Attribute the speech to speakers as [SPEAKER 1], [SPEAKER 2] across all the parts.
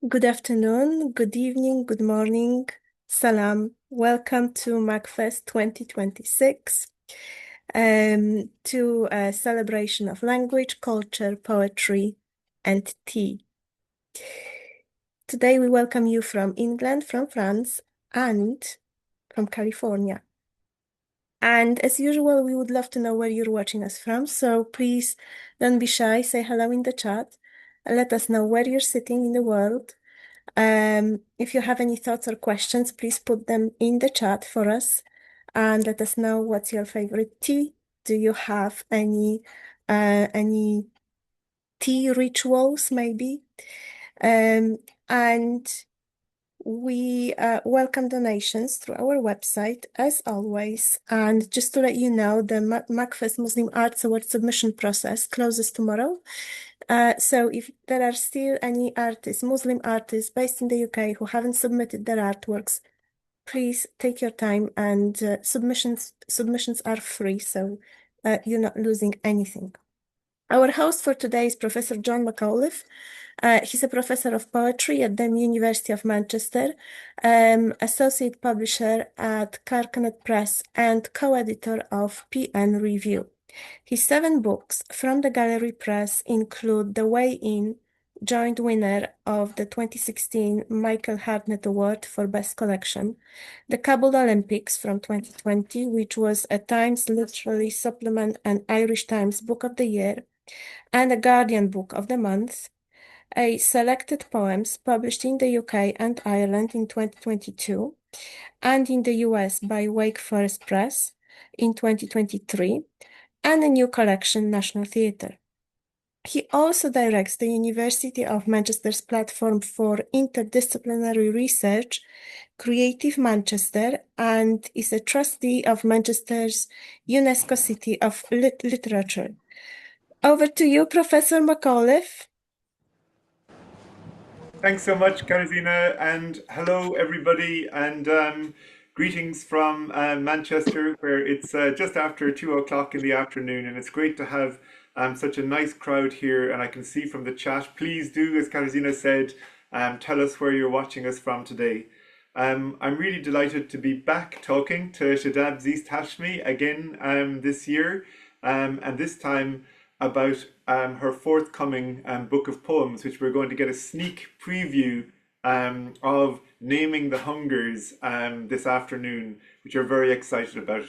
[SPEAKER 1] Good afternoon, good evening, good morning. Salam. Welcome to MACFEST 2026, to a celebration of language, culture, poetry, and tea. Today we welcome you from England, from France, and from California. And as usual, we would love to know where you're watching us from, so please don't be shy, say hello in the chat, and let us know where you're sitting in the world. If you have any thoughts or questions, please put them in the chat for us and let us know what's your favorite tea. Do you have any tea rituals maybe? And we welcome donations through our website as always. And just to let you know, the MACFEST Muslim Arts Award submission process closes tomorrow. So if there are still any artists, Muslim artists based in the UK who haven't submitted their artworks, please take your time and submissions are free, so you're not losing anything. Our host for today is Professor John McAuliffe. He's a professor of poetry at the University of Manchester, associate publisher at Carcanet Press, and co-editor of PN Review. His 7 books from the Gallery Press include The Way In, joint winner of the 2016 Michael Hartnett Award for Best Collection, The Kabul Olympics from 2020, which was a Times Literary Supplement and Irish Times Book of the Year, and a Guardian Book of the Month, a selected poems published in the UK and Ireland in 2022, and in the US by Wake Forest Press in 2023, and a new collection, National Theatre. He also directs the University of Manchester's platform for interdisciplinary research, Creative Manchester, and is a trustee of Manchester's UNESCO City of Literature. Over to you, Professor McAuliffe.
[SPEAKER 2] Thanks so much, Karazina, and hello, everybody, and greetings from Manchester, where it's just after 2 o'clock in the afternoon, and it's great to have such a nice crowd here, and I can see from the chat. Please do, as Karazina said, tell us where you're watching us from today. I'm really delighted to be back talking to Shadab Zeest Hashmi again this year, and this time about her forthcoming book of poems, which we're going to get a sneak preview of Naming the Hungers this afternoon, which we're very excited about.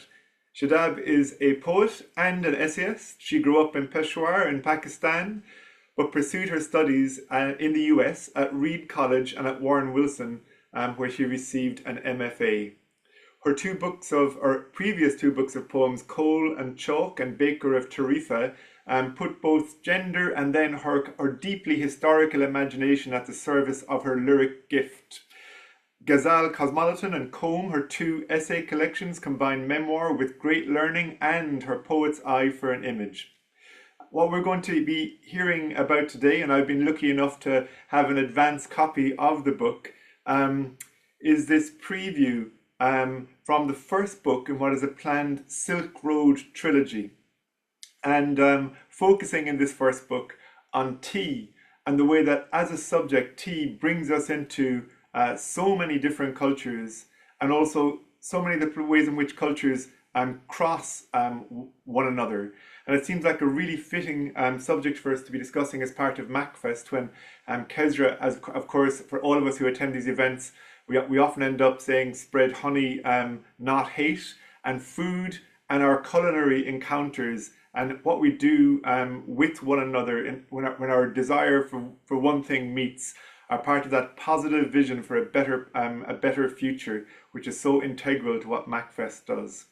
[SPEAKER 2] Shadab is a poet and an essayist. She grew up in Peshawar in Pakistan, but pursued her studies in the US at Reed College and at Warren Wilson, where she received an MFA. Her previous 2 books of poems, Coal and Chalk and Baker of Tarifa, put both gender and then her deeply historical imagination at the service of her lyric gift. Ghazal, Cosmopolitan and Comb, her 2 essay collections, combine memoir with great learning and her poet's eye for an image. What we're going to be hearing about today, and I've been lucky enough to have an advance copy of the book, is this preview from the first book in what is a planned Silk Road trilogy, and focusing in this first book on tea and the way that as a subject tea brings us into so many different cultures, and also so many different ways in which cultures cross one another. And it seems like a really fitting subject for us to be discussing as part of MACFEST, when Kesra, as of course, for all of us who attend these events, we often end up saying spread honey, not hate, and food and our culinary encounters and what we do with one another when our desire for one thing meets are part of that positive vision for a better future, which is so integral to what MACFEST does.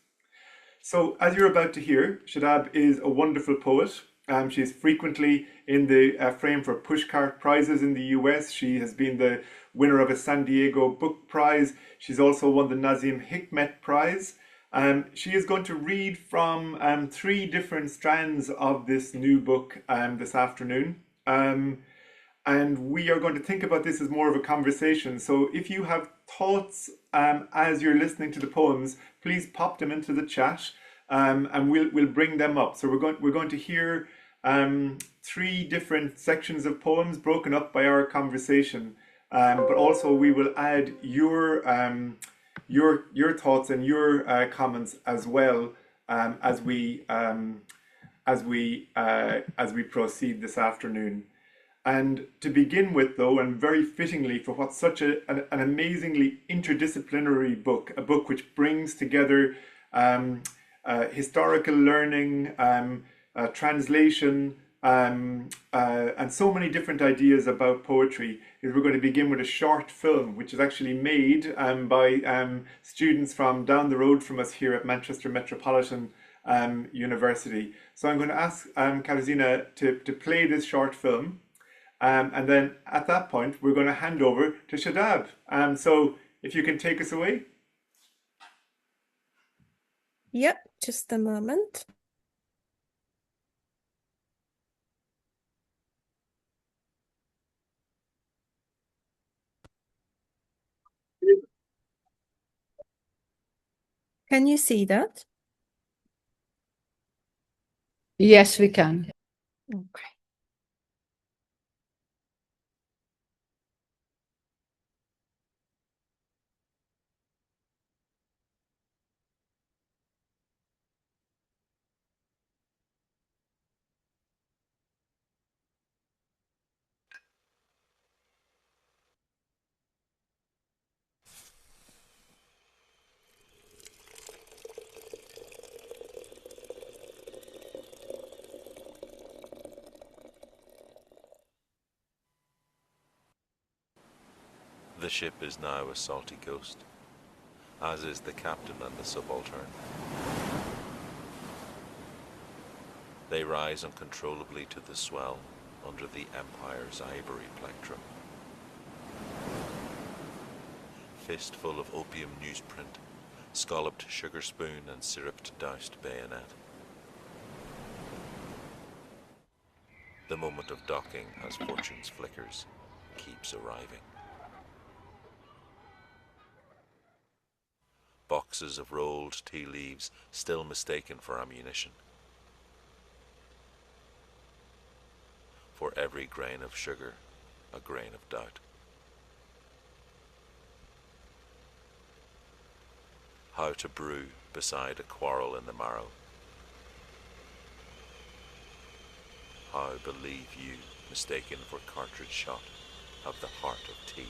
[SPEAKER 2] So, as you're about to hear, Shadab is a wonderful poet. She's frequently in the frame for Pushcart Prizes in the US. She has been the winner of a San Diego Book Prize. She's also won the Nazim Hikmet Prize. She is going to read from 3 different strands of this new book this afternoon. And we are going to think about this as more of a conversation. So if you have thoughts as you're listening to the poems, please pop them into the chat, and we'll bring them up. So we're going to hear 3 different sections of poems broken up by our conversation. but also we will add your thoughts and your comments as well as we proceed this afternoon. And to begin with, though, and very fittingly for what's such an amazingly interdisciplinary book, a book which brings together historical learning, translation, and so many different ideas about poetry, is we're going to begin with a short film, which is actually made by students from down the road from us here at Manchester Metropolitan University. So I'm going to ask Katarzyna to play this short film. And then at that point, we're going to hand over to Shadab. So if you can take us away.
[SPEAKER 1] Yep, just a moment. Can you see that?
[SPEAKER 3] Yes, we can.
[SPEAKER 1] Okay.
[SPEAKER 4] The ship is now a salty ghost, as is the captain and the subaltern. They rise uncontrollably to the swell under the Empire's ivory plectrum. Fistful of opium newsprint, scalloped sugar spoon and syruped doused bayonet. The moment of docking, as fortune's flickers, keeps arriving. Boxes of rolled tea leaves still mistaken for ammunition. For every grain of sugar, a grain of doubt. How to brew beside a quarrel in the marrow. How believe you, mistaken for cartridge shot, have the heart of tea.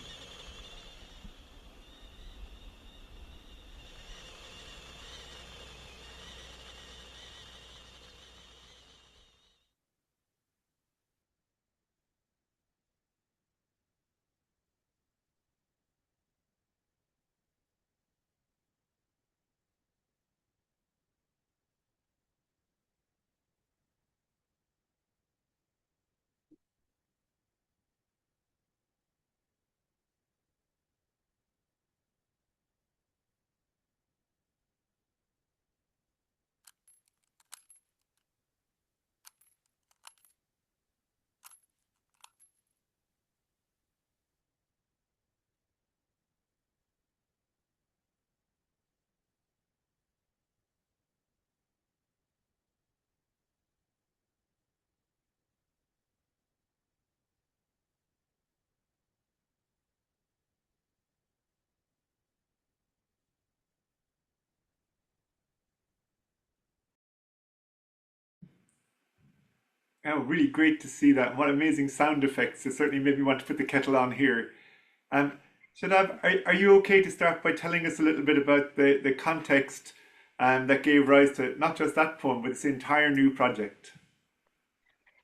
[SPEAKER 2] Oh, really great to see that. What amazing sound effects. It certainly made me want to put the kettle on here. Um, Shadab, are you okay to start by telling us a little bit about the context that gave rise to not just that poem, but this entire new project?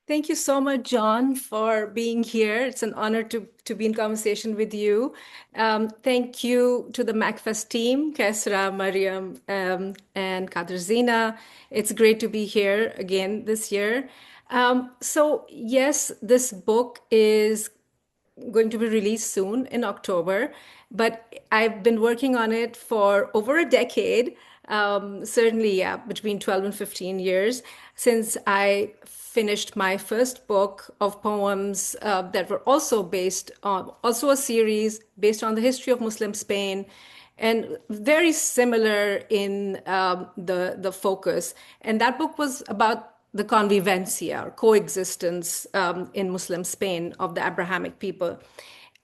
[SPEAKER 3] Thank you so much, John, for being here. It's an honor to be in conversation with you. Thank you to the MACFEST team, Kesra, Mariam, and Katarzyna. It's great to be here again this year. So yes, this book is going to be released soon in October, but I've been working on it for over a decade, certainly, yeah, between 12 and 15 years since I finished my first book of poems that were also based on, also a series based on the history of Muslim Spain and very similar in the focus. And that book was about the convivencia or coexistence in Muslim Spain of the Abrahamic people.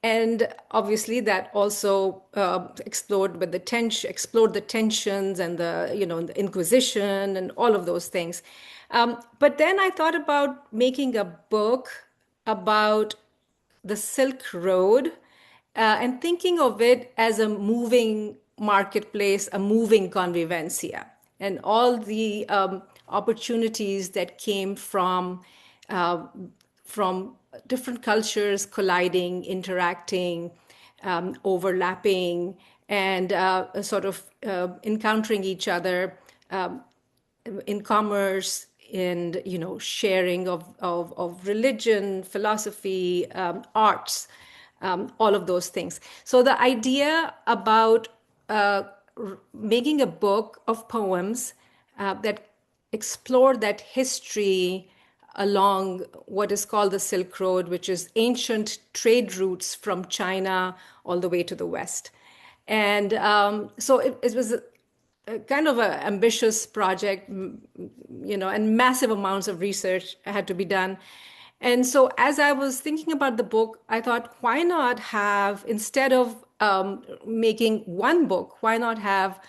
[SPEAKER 3] And obviously that also explored the tensions and the Inquisition and all of those things. But then I thought about making a book about the Silk Road, and thinking of it as a moving marketplace, a moving convivencia, and all the opportunities that came uh, from different cultures colliding, interacting, overlapping, and sort of encountering each other in commerce and sharing of religion, philosophy, arts, all of those things. So the idea about making a book of poems that explore that history along what is called the Silk Road, which is ancient trade routes from China all the way to the West. And so it was a kind of an ambitious project, and massive amounts of research had to be done. And so as I was thinking about the book, I thought, why not have, instead of making one book, why not have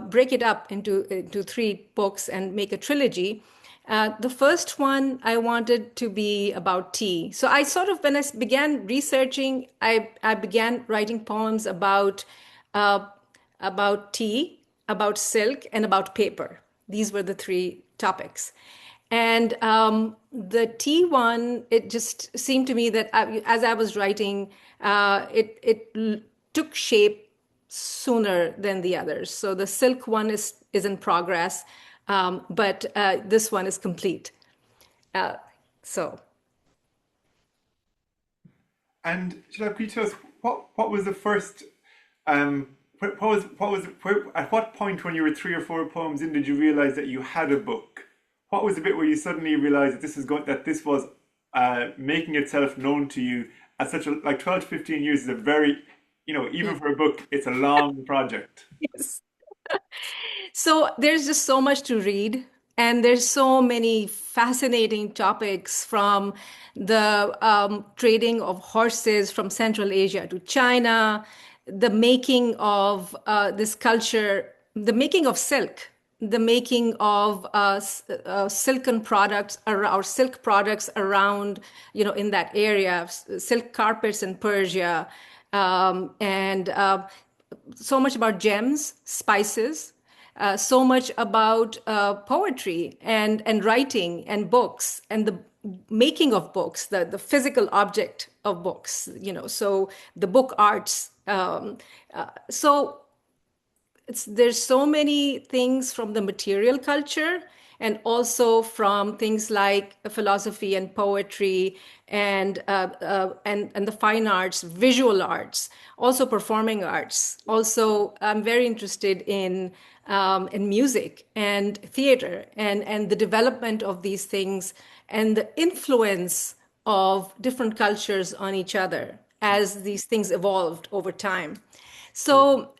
[SPEAKER 3] break it up into three books and make a trilogy? The first one I wanted to be about tea. So I sort of, when I began researching, I began writing poems about tea, about silk, and about paper. These were the three topics. And the tea one, it just seemed to me that as I was writing, it took shape sooner than the others. So the silk one is in progress, but this one is complete. So.
[SPEAKER 2] And Shadab, could you tell us what was the first at what point when you were three or four poems in did you realize that you had a book? What was the bit where you suddenly realized that this was making itself known to you at such a, like, 12 to 15 years is a very, even for a book, it's a long project.
[SPEAKER 3] Yes. So there's just so much to read, and there's so many fascinating topics, from the trading of horses from Central Asia to China, the making of this culture, the making of silk, the making of silken products or silk products around, in that area, silk carpets in Persia, and so much about gems, spices, so much about poetry and writing and books and the making of books, the physical object of books, so the book arts. So there's so many things from the material culture, and also from things like philosophy and poetry and the fine arts, visual arts, also performing arts. Also, I'm very interested in music and theater and the development of these things and the influence of different cultures on each other as these things evolved over time. So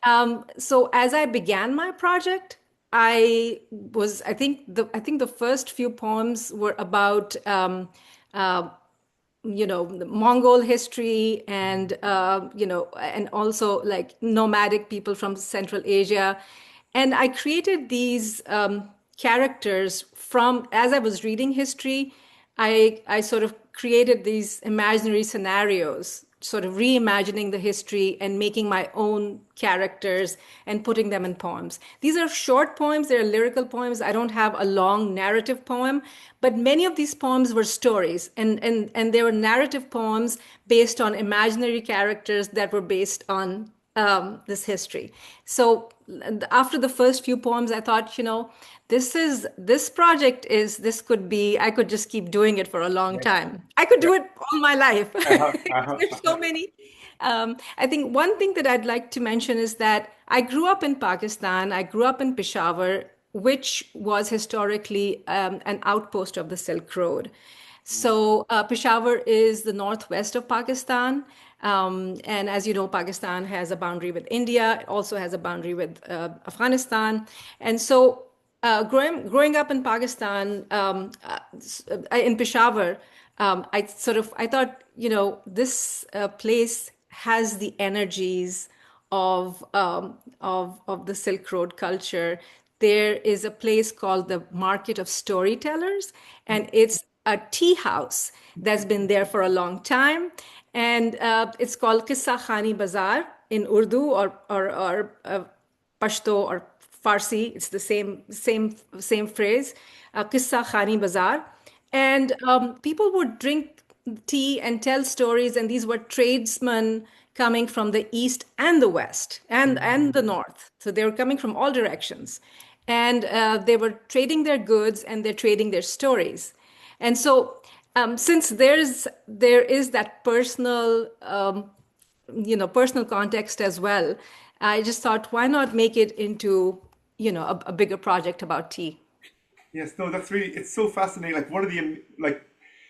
[SPEAKER 3] as I began my project, I think the first few poems were about uh, the Mongol history and also like nomadic people from Central Asia. And I created these characters from, as I was reading history, I sort of created these imaginary scenarios, sort of reimagining the history and making my own characters and putting them in poems. These are short poems, they're lyrical poems. I don't have a long narrative poem, but many of these poems were stories, and they were narrative poems based on imaginary characters that were based on this history. So after the first few poems, I thought, this could be, I could just keep doing it for a long time. I could do it all my life. There's so many. I think one thing that I'd like to mention is that I grew up in Pakistan. I grew up in Peshawar, which was historically an outpost of the Silk Road. So Peshawar is the northwest of Pakistan. And as you know, Pakistan has a boundary with India. It also has a boundary with Afghanistan. And so growing up in Pakistan, in Peshawar, I thought, this place has the energies of the Silk Road culture. There is a place called the Market of Storytellers, and it's a tea house that's been there for a long time, and it's called Kissa Khani Bazaar in Urdu or Pashto or Farsi. It's the same phrase, Kissa Khani Bazaar, and people would drink tea and tell stories, and these were tradesmen coming from the east and the west and the north. So they were coming from all directions, and they were trading their goods and they're trading their stories. And so, since there is that personal personal context as well, I just thought, why not make it into a bigger project about tea?
[SPEAKER 2] Yes, no, that's really, it's so fascinating. Like, what are the, like,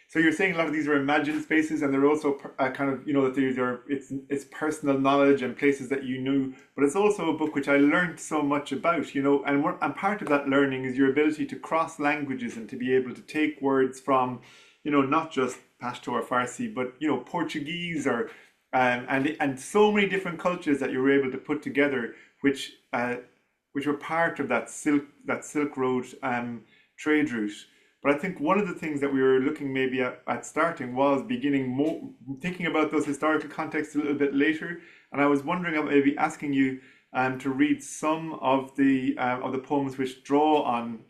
[SPEAKER 2] so you're saying a lot of these are imagined spaces, and they're also kind of, that these are, it's personal knowledge and places that you knew, but it's also a book which I learned so much about, and part of that learning is your ability to cross languages and to be able to take words from, not just Pashto or Farsi, but, Portuguese or, and so many different cultures that you were able to put together, which were part of that Silk Road trade route. But I think one of the things that we were looking maybe at starting was thinking about those historical contexts a little bit later. And I was wondering, maybe asking you to read some of the poems which draw on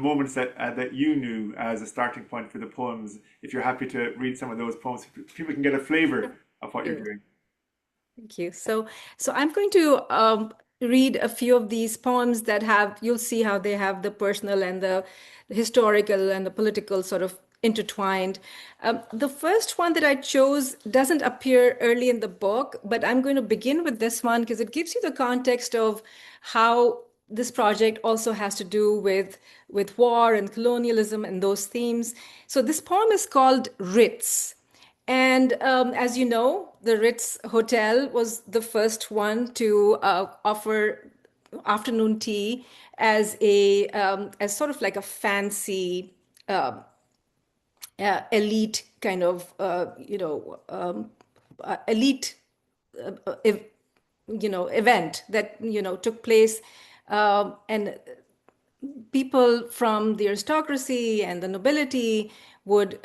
[SPEAKER 2] moments that you knew as a starting point for the poems. If you're happy to read some of those poems, people can get a flavor of what you're doing.
[SPEAKER 3] Thank you. So I'm going to read a few of these poems that you'll see how they have the personal and the historical and the political sort of intertwined. The first one that I chose doesn't appear early in the book, but I'm going to begin with this one because it gives you the context of how this project also has to do with war and colonialism and those themes. So this poem is called Ritz. And as you know, the Ritz Hotel was the first one to offer afternoon tea as as sort of like a fancy elite kind of elite ev- event that took place, and people from the aristocracy and the nobility would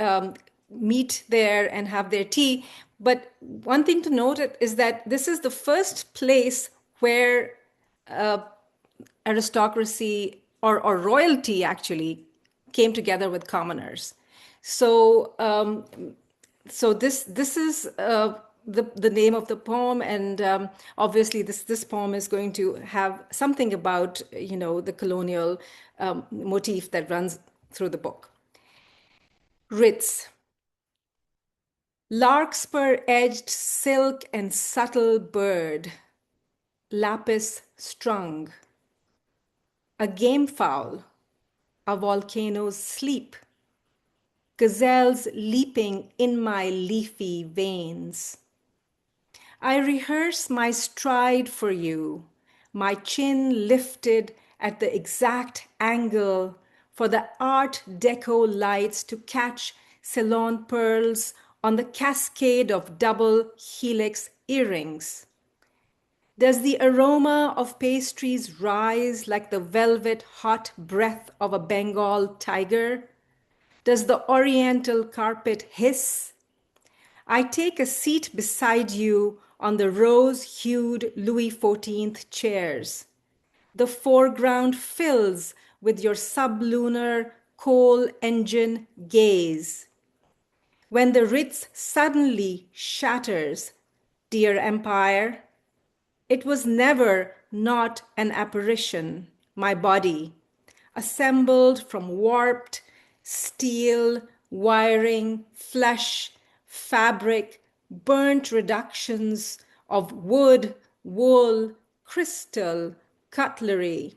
[SPEAKER 3] meet there and have their tea. But one thing to note is that this is the first place where aristocracy or royalty actually came together with commoners. So this is the name of the poem, and obviously this poem is going to have something about the colonial motif that runs through the book. Ritz. Larkspur-edged silk and subtle bird, lapis strung, a game fowl, a volcano's sleep, gazelles leaping in my leafy veins. I rehearse my stride for you, my chin lifted at the exact angle for the Art Deco lights to catch Ceylon pearls on the cascade of double helix earrings. Does the aroma of pastries rise like the velvet hot breath of a Bengal tiger? Does the oriental carpet hiss? I take a seat beside you on the rose-hued Louis XIV chairs. The foreground fills with your sublunar coal engine gaze. When the Ritz suddenly shatters, dear Empire, it was never not an apparition, my body, assembled from warped steel, wiring, flesh, fabric, burnt reductions of wood, wool, crystal, cutlery.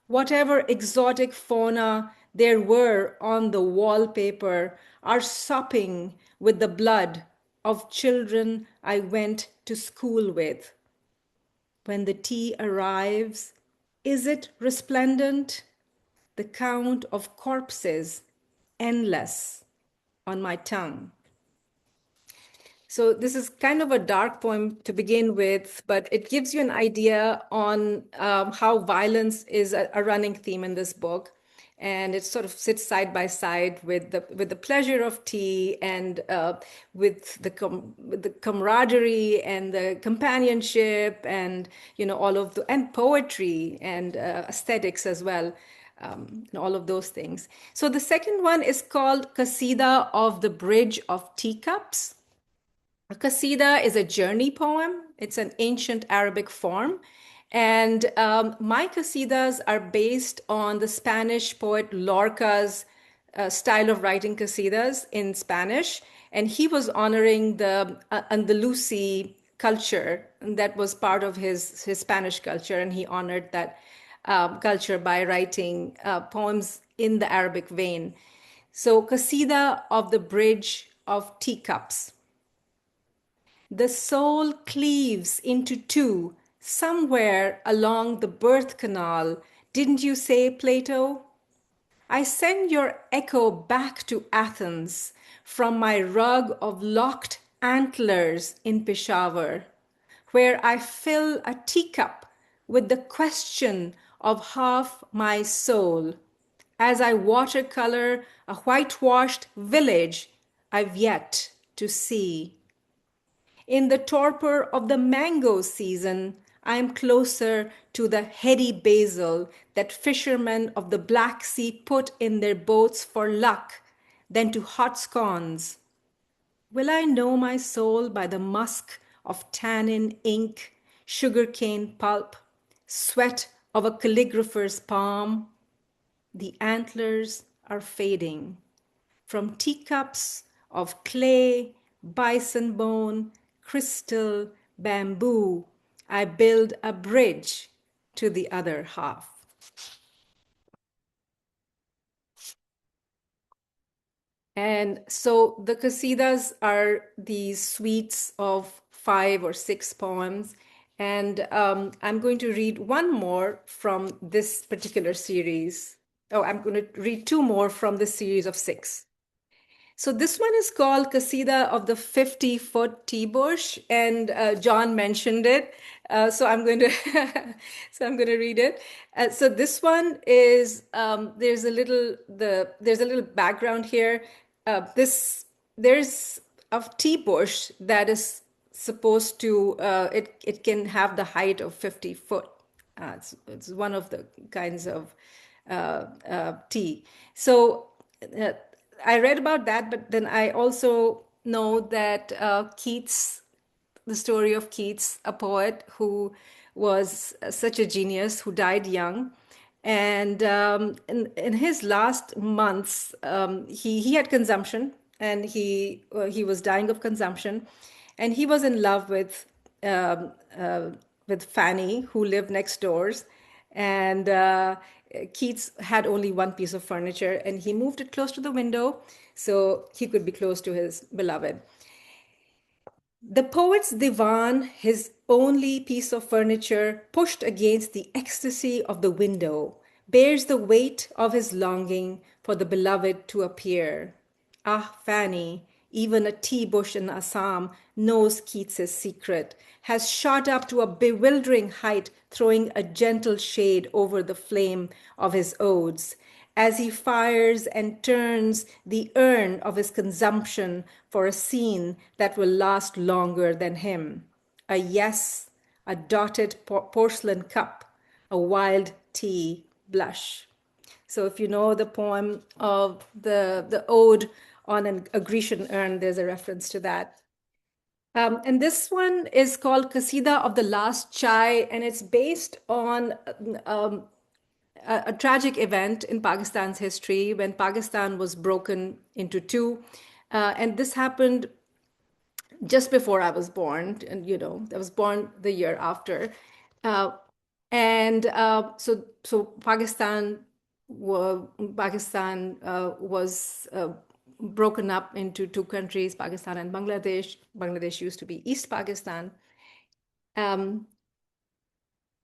[SPEAKER 3] Whatever exotic fauna there were on the wallpaper are sopping with the blood of children I went to school with. When the tea arrives, is it resplendent? The count of corpses endless on my tongue. So this is kind of a dark poem to begin with, but it gives you an idea on how violence is a running theme in this book. And it sort of sits side by side with the pleasure of tea and with with the camaraderie and the companionship and all of the and poetry and aesthetics as well, and all of those things. So the second one is called Qasida of the Bridge of Teacups. A qasida is a journey poem. It's an ancient Arabic form. And my qasidas are based on the Spanish poet Lorca's style of writing qasidas in Spanish. And he was honoring the Andalusi culture that was part of his Spanish culture. And he honored that culture by writing poems in the Arabic vein. So, Qasida of the Bridge of Teacups. The soul cleaves into two somewhere along the birth canal. Didn't you say, Plato? I send your echo back to Athens from my rug of locked antlers in Peshawar, where I fill a teacup with the question of half my soul, as I watercolor a whitewashed village I've yet to see. In the torpor of the mango season, I am closer to the heady basil that fishermen of the Black Sea put in their boats for luck than to hot scones. Will I know my soul by the musk of tannin ink, sugarcane pulp, sweat of a calligrapher's palm? The antlers are fading. From teacups of clay, bison bone, crystal, bamboo, I build a bridge to the other half. And so the qasidas are these suites of 5 or 6 poems. And I'm going to read one more from this particular series. Oh, I'm going to read 2 more from this series of 6. So this one is called Qasida of the 50-foot tea bush, and John mentioned it. So I'm going to read it. So this one is there's a little background here. There's a tea bush that is supposed to it can have the height of 50 foot. It's one of the kinds of tea. So I read about that, but then I also know that Keats, the story of Keats, a poet who was such a genius, who died young. And in his last months, he had consumption, and he was dying of consumption, and he was in love um, with Fanny, who lived next doors, and Keats had only one piece of furniture, and he moved it close to the window so he could be close to his beloved. The poet's divan, his only piece of furniture, pushed against the ecstasy of the window, bears the weight of his longing for the beloved to appear. Ah, Fanny, even a tea bush in Assam knows Keats's secret, has shot up to a bewildering height, throwing a gentle shade over the flame of his odes, as he fires and turns the urn of his consumption for a scene that will last longer than him. A yes, a dotted porcelain cup, a wild tea blush. So if you know the poem of the ode on a Grecian urn, there's a reference to that. And this one is called Qasida of the Last Chai, and it's based on a tragic event in Pakistan's history when Pakistan was broken into two. And this happened just before I was born, and I was born the year after. Uh, and so Pakistan was broken up into two countries, Pakistan and Bangladesh. Bangladesh used to be East Pakistan. Um,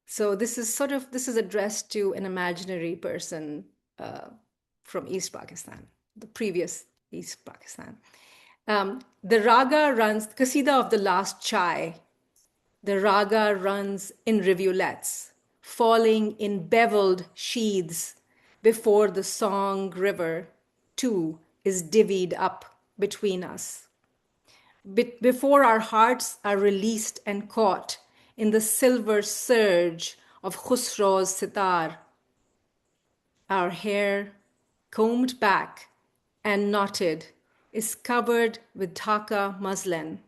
[SPEAKER 3] so this is addressed to an imaginary person from East Pakistan, the previous East Pakistan. The raga runs, Kasida of the Last Chai, the raga runs in rivulets, falling in beveled sheaths before the song river, too, is divvied up between us. Before our hearts are released and caught in the silver surge of Khusro's sitar, our hair, combed back and knotted, is covered with Dhaka muslin.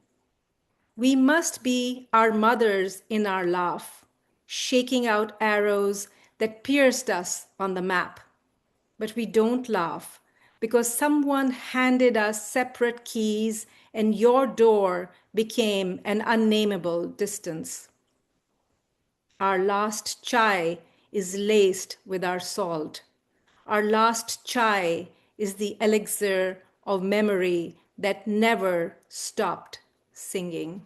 [SPEAKER 3] We must be our mothers in our laugh, shaking out arrows that pierced us on the map. But we don't laugh because someone handed us separate keys and your door became an unnameable distance. Our last chai is laced with our salt. Our last chai is the elixir of memory that never stopped singing.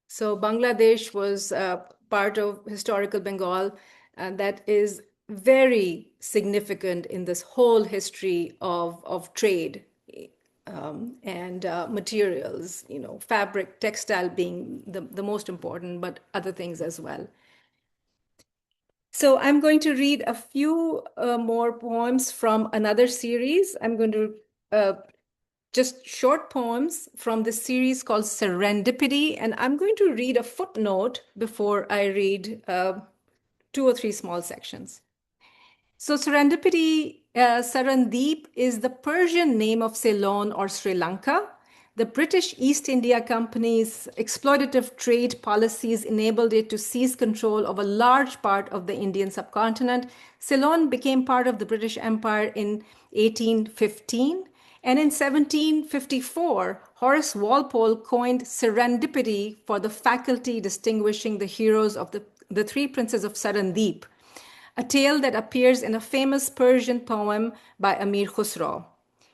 [SPEAKER 3] So Bangladesh was part of historical Bengal, and that is very significant in this whole history of trade and materials, fabric, textile being the most important, but other things as well. So I'm going to read a few more poems from another series. I'm going to just short poems from this series called Serendipity, and I'm going to read a footnote before I read 2 or 3 small sections. So Serendipity, Sarandeep is the Persian name of Ceylon or Sri Lanka. The British East India Company's exploitative trade policies enabled it to seize control of a large part of the Indian subcontinent. Ceylon became part of the British Empire in 1815. And in 1754, Horace Walpole coined serendipity for the faculty distinguishing the heroes of the 3 princes of Sarandeep, a tale that appears in a famous Persian poem by Amir Khusro.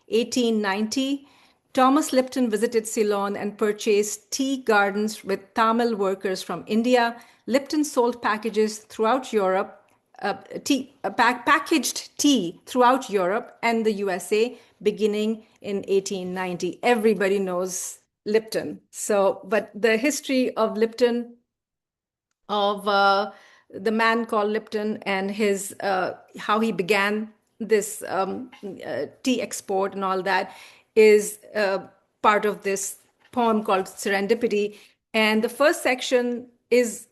[SPEAKER 3] 1890, Thomas Lipton visited Ceylon and purchased tea gardens with Tamil workers from India. Lipton sold packages throughout Europe, packaged tea throughout Europe and the USA beginning in 1890. Everybody knows Lipton. But the history of Lipton, of the man called Lipton and his how he began this tea export and all that is part of this poem called Serendipity. And the first section is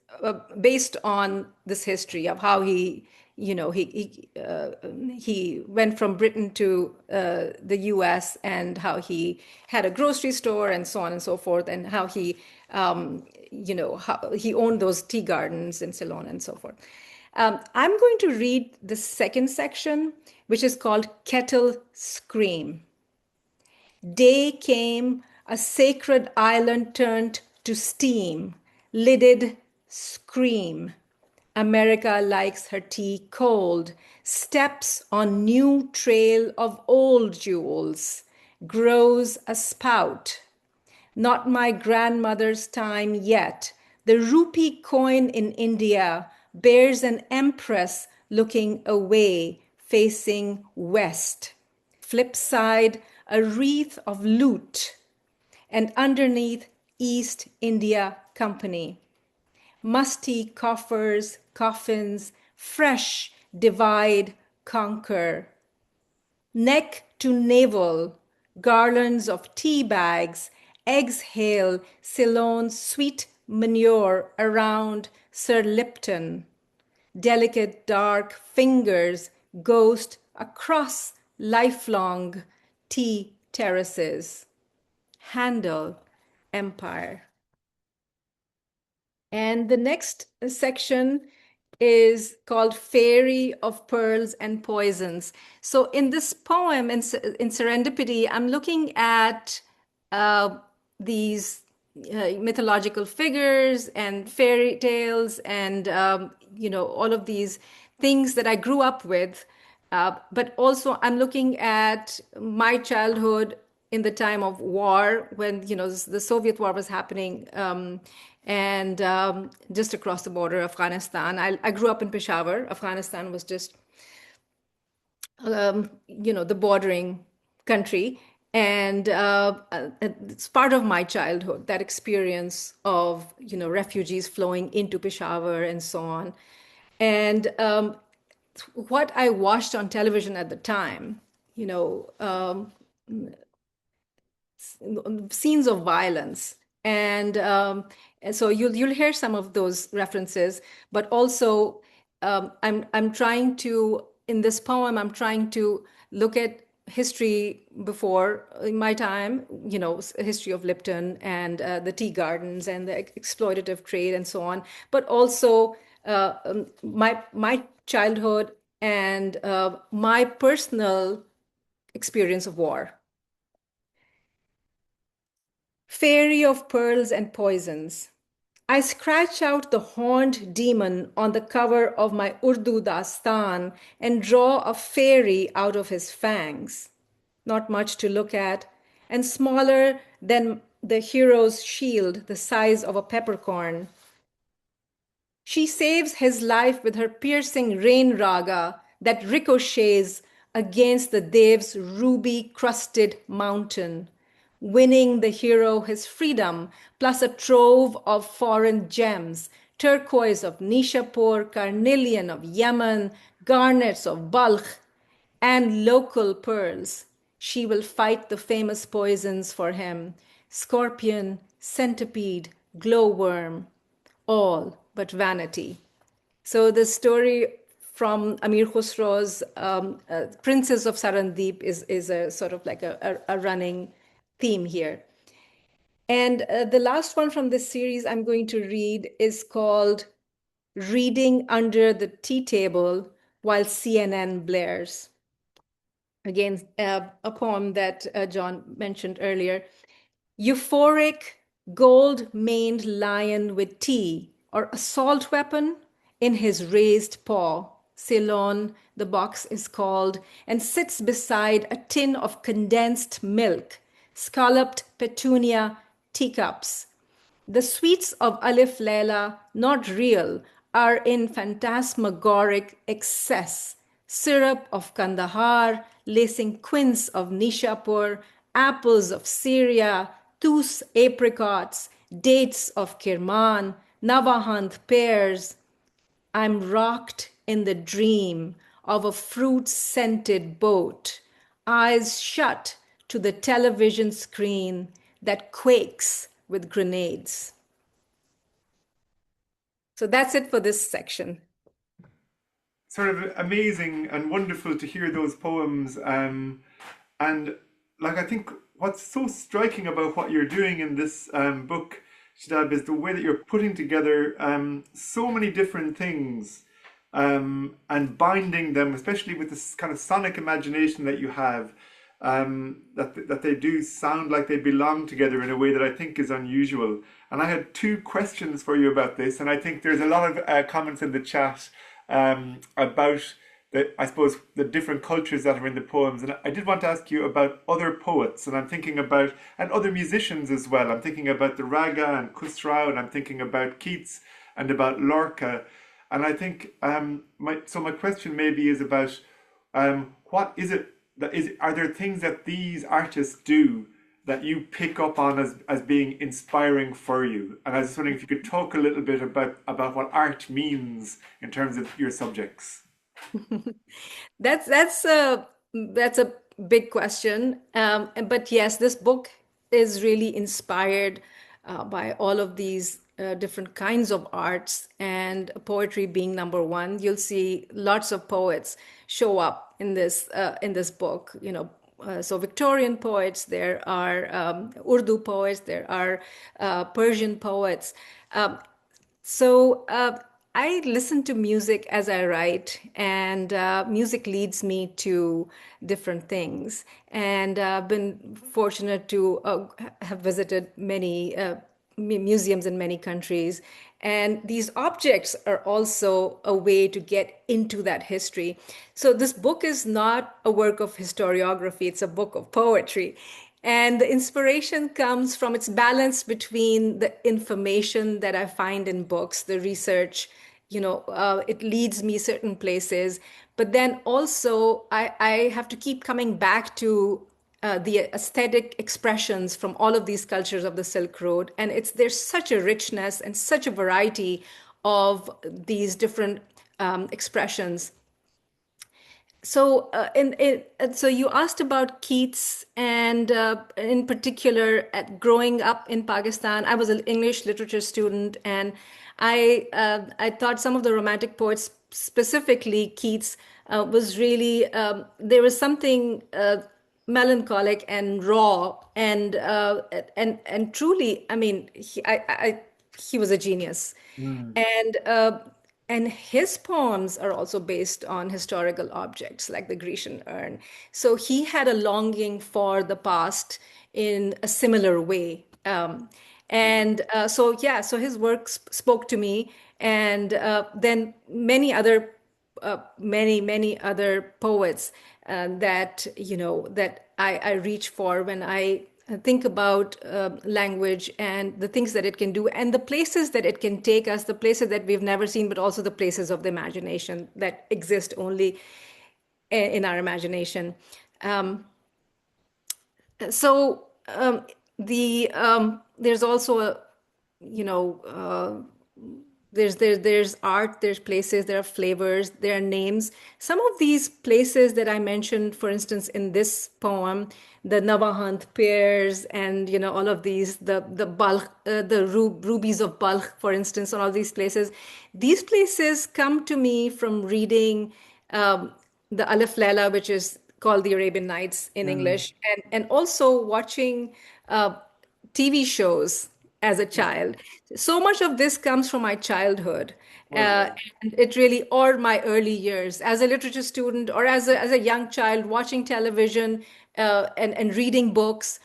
[SPEAKER 3] based on this history of how he went from Britain to the US and how he had a grocery store and so on and so forth, and how he how he owned those tea gardens in Ceylon and so forth. I'm going to read the second section, which is called Kettle Scream. Day came, a sacred island turned to steam, lidded scream. America likes her tea cold, steps on new trail of old jewels, grows a spout. Not my grandmother's time yet. The rupee coin in India bears an empress looking away, facing west. Flip side, a wreath of loot, and underneath East India Company. Musty coffers, coffins, fresh, divide, conquer. Neck to navel, garlands of tea bags, exhale Ceylon's sweet manure around Sir Lipton. Delicate dark fingers ghost across lifelong tea terraces. Handle empire. And the next section is called Fairy of Pearls and Poisons. So in this poem, in Serendipity, I'm looking at these mythological figures and fairy tales and, all of these things that I grew up with. But also I'm looking at my childhood in the time of war when, the Soviet war was happening. And just across the border, Afghanistan. I grew up in Peshawar. Afghanistan was just the bordering country. And it's part of my childhood, that experience of, refugees flowing into Peshawar and so on. And what I watched on television at the time, scenes of violence. And so you'll hear some of those references, but also I'm trying to, in this poem, I'm trying to look at history before in my time, history of Lipton and the tea gardens and the exploitative trade and so on, but also my childhood and my personal experience of war. Fairy of pearls and poisons, I scratch out the horned demon on the cover of my Urdu dastan and draw a fairy out of his fangs. Not much to look at, and smaller than the hero's shield, the size of a peppercorn. She saves his life with her piercing rain raga that ricochets against the Dev's ruby-crusted mountain, winning the hero his freedom, plus a trove of foreign gems, turquoise of Nishapur, carnelian of Yemen, garnets of Balkh, and local pearls. She will fight the famous poisons for him: scorpion, centipede, glowworm, all but vanity. So the story from Amir Khusro's Princess of Sarandeep is a sort of like a running theme here. And the last one from this series I'm going to read is called Reading Under the Tea Table While CNN Blares. Again, a poem that John mentioned earlier. Euphoric gold-maned lion with tea or assault weapon in his raised paw. Ceylon, the box is called, and sits beside a tin of condensed milk, scalloped petunia, teacups. The sweets of Alif Layla, not real, are in phantasmagoric excess. Syrup of Kandahar, lacing quince of Nishapur, apples of Syria, tus apricots, dates of Kirman, Navahand pears. I'm rocked in the dream of a fruit-scented boat, eyes shut to the television screen that quakes with grenades. So that's it for this section.
[SPEAKER 2] Sort of amazing and wonderful to hear those poems. And like, I think what's so striking about what you're doing in this book, Shadab, is the way that you're putting together so many different things and binding them, especially with this kind of sonic imagination that you have, that they do sound like they belong together in a way that I think is unusual. And I had two questions for you about this, and I think there's a lot of comments in the chat about I suppose the different cultures that are in the poems. And I did want to ask you about other poets, and I'm thinking about, and other musicians as well. I'm thinking about the Raga and Khusrau, and I'm thinking about Keats and about Lorca. And I think my question maybe is about what is it that is, are there things that these artists do that you pick up on as being inspiring for you? And I was wondering if you could talk a little bit about what art means in terms of your subjects.
[SPEAKER 3] That's a big question. But yes, this book is really inspired by all of these different kinds of arts, and poetry being number one. You'll see lots of poets show up in this book. So Victorian poets, there are Urdu poets, there are Persian poets. So I listen to music as I write, and music leads me to different things. And I've been fortunate to have visited many museums in many countries. And these objects are also a way to get into that history. So this book is not a work of historiography, it's a book of poetry. And the inspiration comes from its balance between the information that I find in books, the research, it leads me certain places, But then also, I have to keep coming back to the aesthetic expressions from all of these cultures of the Silk Road. And there's such a richness and such a variety of these different expressions. So, so you asked about Keats, and in particular, at growing up in Pakistan, I was an English literature student, and I thought some of the Romantic poets, specifically Keats, was really there was something melancholic and raw, and truly, I mean, he was a genius,
[SPEAKER 2] Mm.
[SPEAKER 3] and and his poems are also based on historical objects like the Grecian urn. So he had a longing for the past in a similar way. And so, yeah, so his work spoke to me. And then many other poets that, that I reach for when I think about language and the things that it can do and the places that it can take us, the places that we've never seen, but also the places of the imagination that exist only in our imagination. Um, so there's also a, you know, there's art, there's places, there are flavors, there are names. Some of these places that I mentioned, for instance, in this poem, the Navahant pears, and all of these, the Balkh, rubies of Balkh, for instance, all of these places come to me from reading the Alif Laila, which is called the Arabian Nights in
[SPEAKER 2] Mm.
[SPEAKER 3] English, and also watching TV shows as a child. So much of this comes from my childhood.
[SPEAKER 2] Well read.
[SPEAKER 3] And it really, or my early years as a literature student or as a young child, watching television and reading books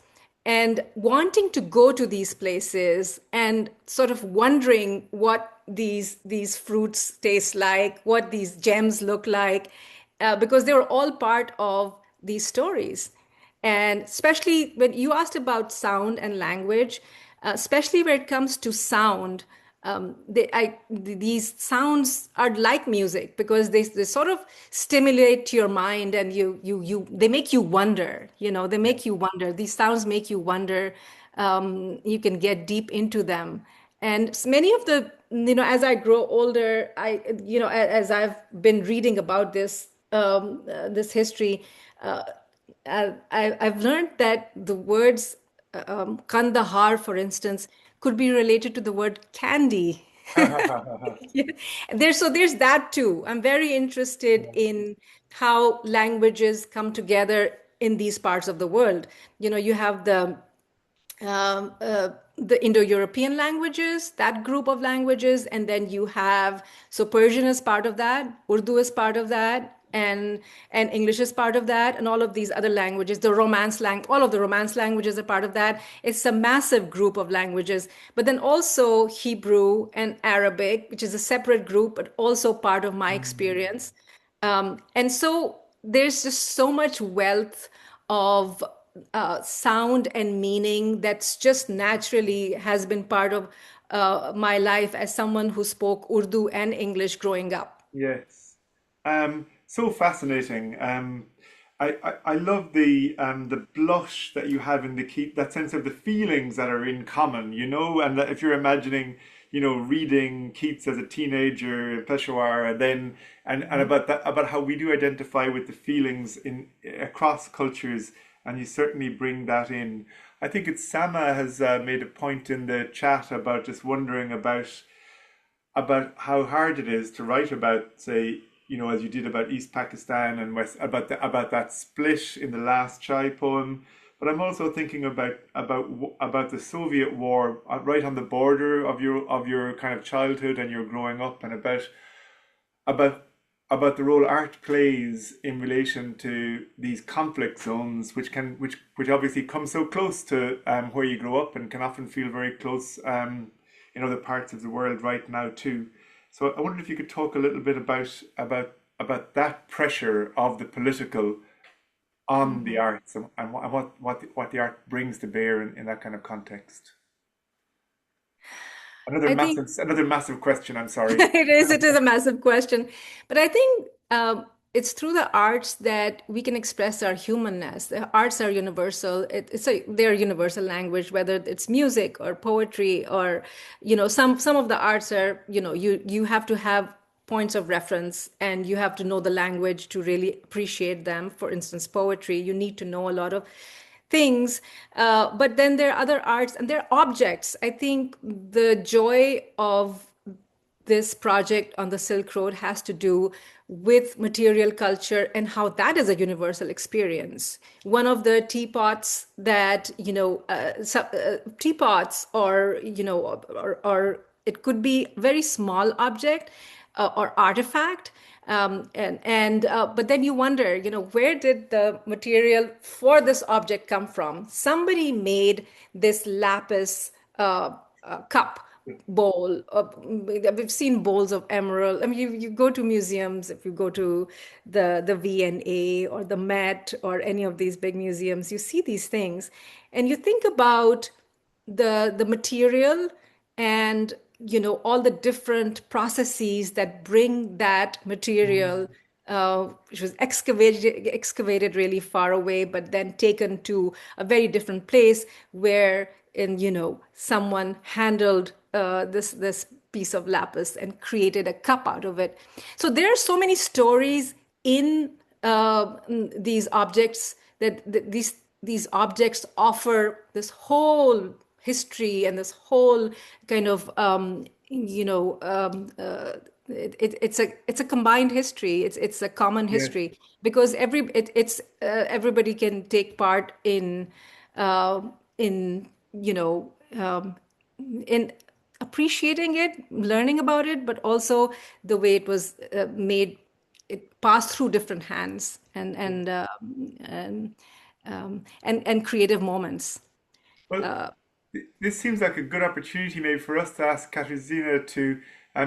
[SPEAKER 3] and wanting to go to these places and sort of wondering what these fruits taste like, what these gems look like, because they were all part of these stories. And especially when you asked about sound and language, especially when it comes to sound, these sounds are like music because they sort of stimulate your mind, and they make you wonder. They
[SPEAKER 2] Yeah.
[SPEAKER 3] make you wonder. These sounds make you wonder. You can get deep into them, and many of the as I grow older, as I've been reading about this history. I've learned that the words Kandahar, for instance, could be related to the word candy. Yeah. There's that too. I'm very interested in how languages come together in these parts of the world. You have the Indo-European languages, that group of languages, and then you have, so Persian is part of that, Urdu is part of that, and English is part of that, and all of these other languages, all of the Romance languages are part of that. It's a massive group of languages, but then also Hebrew and Arabic, which is a separate group, but also part of my
[SPEAKER 2] Mm.
[SPEAKER 3] experience. And so there's just so much wealth of sound and meaning that's just naturally has been part of my life as someone who spoke Urdu and English growing up.
[SPEAKER 2] Yes. So fascinating. I love the blush that you have in the keep, that sense of the feelings that are in common, and that if you're imagining, reading Keats as a teenager in Peshawar, and then and about that, about how we do identify with the feelings in across cultures, and you certainly bring that in. I think it's Sama has made a point in the chat about just wondering about how hard it is to write about, say, as you did about East Pakistan and West, about that split in the last Chai poem. But I'm also thinking about the Soviet war, right on the border of your kind of childhood and your growing up, and about about the role art plays in relation to these conflict zones, which obviously come so close to where you grow up and can often feel very close in other parts of the world right now too. So I wondered if you could talk a little bit about that pressure of the political on the
[SPEAKER 3] Mhm.
[SPEAKER 2] arts, and what the art brings to bear in that kind of context. Another
[SPEAKER 3] I think
[SPEAKER 2] massive question. I'm sorry.
[SPEAKER 3] it is a massive question, but I think it's through the arts that we can express our humanness. The arts are universal. They're universal language, whether it's music or poetry or, some of the arts are, you have to have points of reference and you have to know the language to really appreciate them. For instance, poetry, you need to know a lot of things. But then there are other arts and there are objects. I think the joy of this project on the Silk Road has to do with material culture and how that is a universal experience. One of the teapots that, teapots or it could be a very small object or artifact. But then you wonder, where did the material for this object come from? Somebody made this lapis cup bowl. We've seen bowls of emerald. I mean, you go to museums, if you go to the V&A or the Met or any of these big museums, you see these things, and you think about the material and all the different processes that bring that material, which was excavated really far away, but then taken to a very different place where someone handled this piece of lapis and created a cup out of it. So there are so many stories in these objects that these objects offer this whole history and this whole kind of it's a combined history. It's a common
[SPEAKER 2] Yes.
[SPEAKER 3] history because everybody can take part in in appreciating it, learning about it, but also the way it was made. It passed through different hands and creative moments.
[SPEAKER 2] Well, this seems like a good opportunity maybe for us to ask Katarzyna to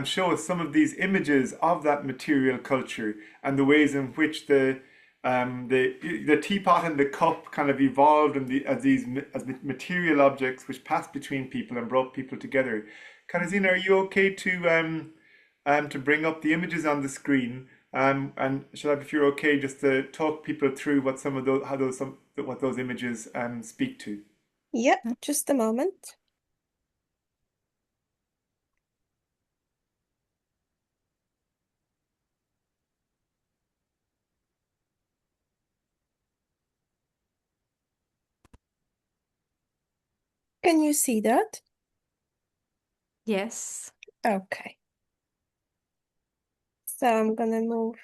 [SPEAKER 2] show us some of these images of that material culture and the ways in which the teapot and the cup kind of evolved and as material objects which passed between people and brought people together. Katarzyna, are you okay to bring up the images on the screen? And Shadab, if you're okay, just to talk people through what some of those what those images speak to.
[SPEAKER 1] Yeah, just a moment. Can you see that?
[SPEAKER 3] Yes.
[SPEAKER 1] Okay. So I'm gonna move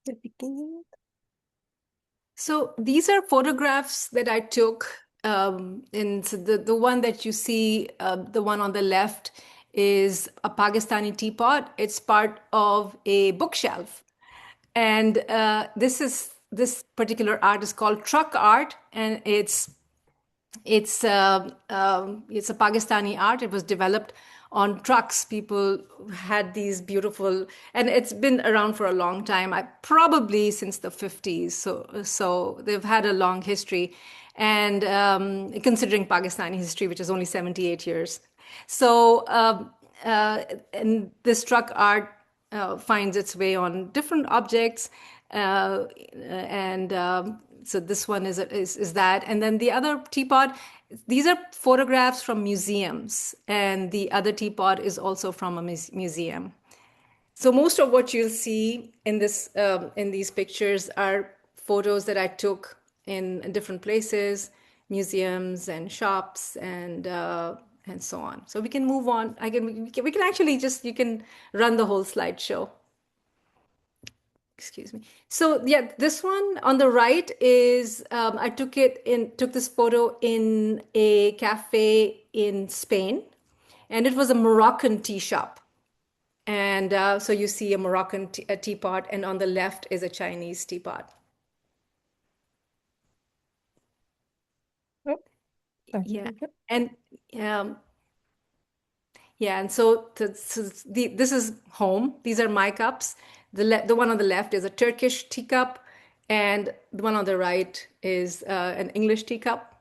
[SPEAKER 1] the beginning.
[SPEAKER 3] So these are photographs that I took. And so the one that you see, the one on the left, is a Pakistani teapot. It's part of a bookshelf. And this particular art is called truck art, and it's a Pakistani art. It was developed on trucks. People had these beautiful, and it's been around for a long time. Probably since the 50s. So they've had a long history, and considering Pakistani history, which is only 78 years. So and this truck art finds its way on different objects, and so this one is that, and then the other teapot. These are photographs from museums, and the other teapot is also from a museum. So most of what you'll see in these pictures are photos that I took in different places, museums and shops and so on. So we can move on. We can actually you can run the whole slideshow. Excuse me. So yeah, this one on the right is I took this photo in a cafe in Spain, and it was a Moroccan tea shop. And so you see a Moroccan teapot, and on the left is a Chinese teapot.
[SPEAKER 1] Oh,
[SPEAKER 3] Yeah,
[SPEAKER 1] okay.
[SPEAKER 3] and um, yeah, and this is home. These are my cups. The one on the left is a Turkish teacup, and the one on the right is an English teacup.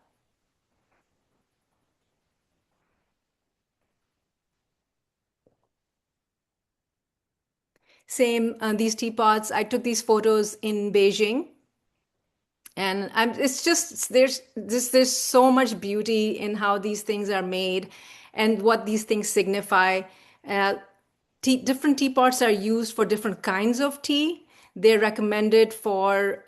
[SPEAKER 3] Same, these teapots. I took these photos in Beijing, and it's just there's so much beauty in how these things are made and what these things signify. Uh, Different teapots are used for different kinds of tea. They're recommended for,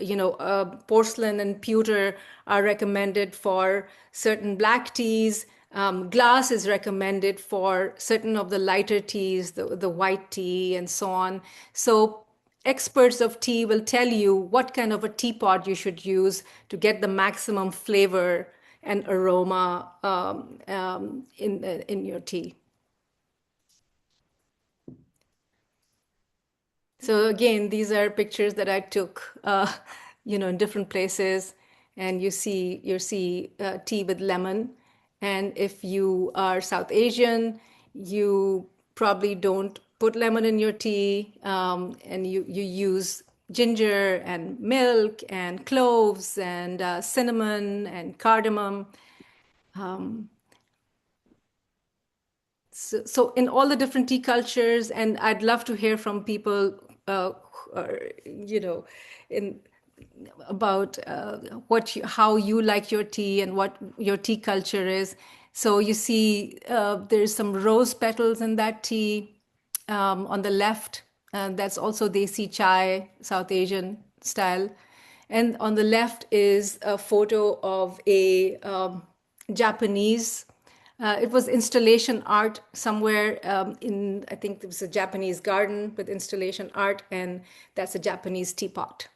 [SPEAKER 3] porcelain and pewter are recommended for certain black teas. Glass is recommended for certain of the lighter teas, the white tea, and so on. So experts of tea will tell you what kind of a teapot you should use to get the maximum flavor and aroma in your tea. So again, these are pictures that I took, in different places, and you see tea with lemon. And if you are South Asian, you probably don't put lemon in your tea, and you use ginger and milk and cloves and cinnamon and cardamom. So in all the different tea cultures, and I'd love to hear from people, who are, in about how you like your tea and what your tea culture is. So you see, there's some rose petals in that tea on the left. That's also Desi chai, South Asian style. And on the left is a photo of a Japanese. It was installation art somewhere I think it was a Japanese garden with installation art, and that's a Japanese teapot.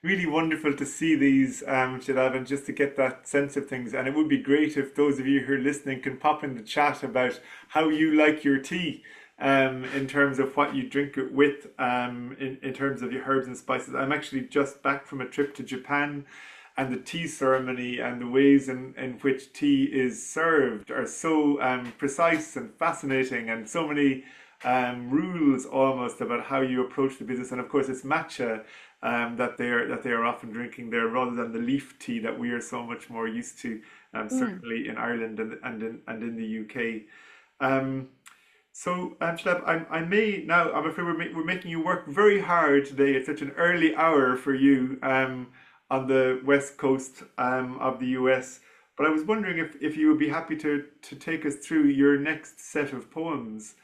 [SPEAKER 2] Really wonderful to see these, Shadab, and just to get that sense of things. And it would be great if those of you who are listening can pop in the chat about how you like your tea, in terms of what you drink it with, in terms of your herbs and spices. I'm actually just back from a trip to Japan, and the tea ceremony and the ways in which tea is served are so precise and fascinating, and so many rules almost about how you approach the business. And of course, it's matcha that they are often drinking there, rather than the leaf tea that we are so much more used to, certainly in Ireland and in the UK. Shleb, I may now. I'm afraid we're making you work very hard today. It's such an early hour for you, on the west coast, of the US. But I was wondering if you would be happy to take us through your next set of poems,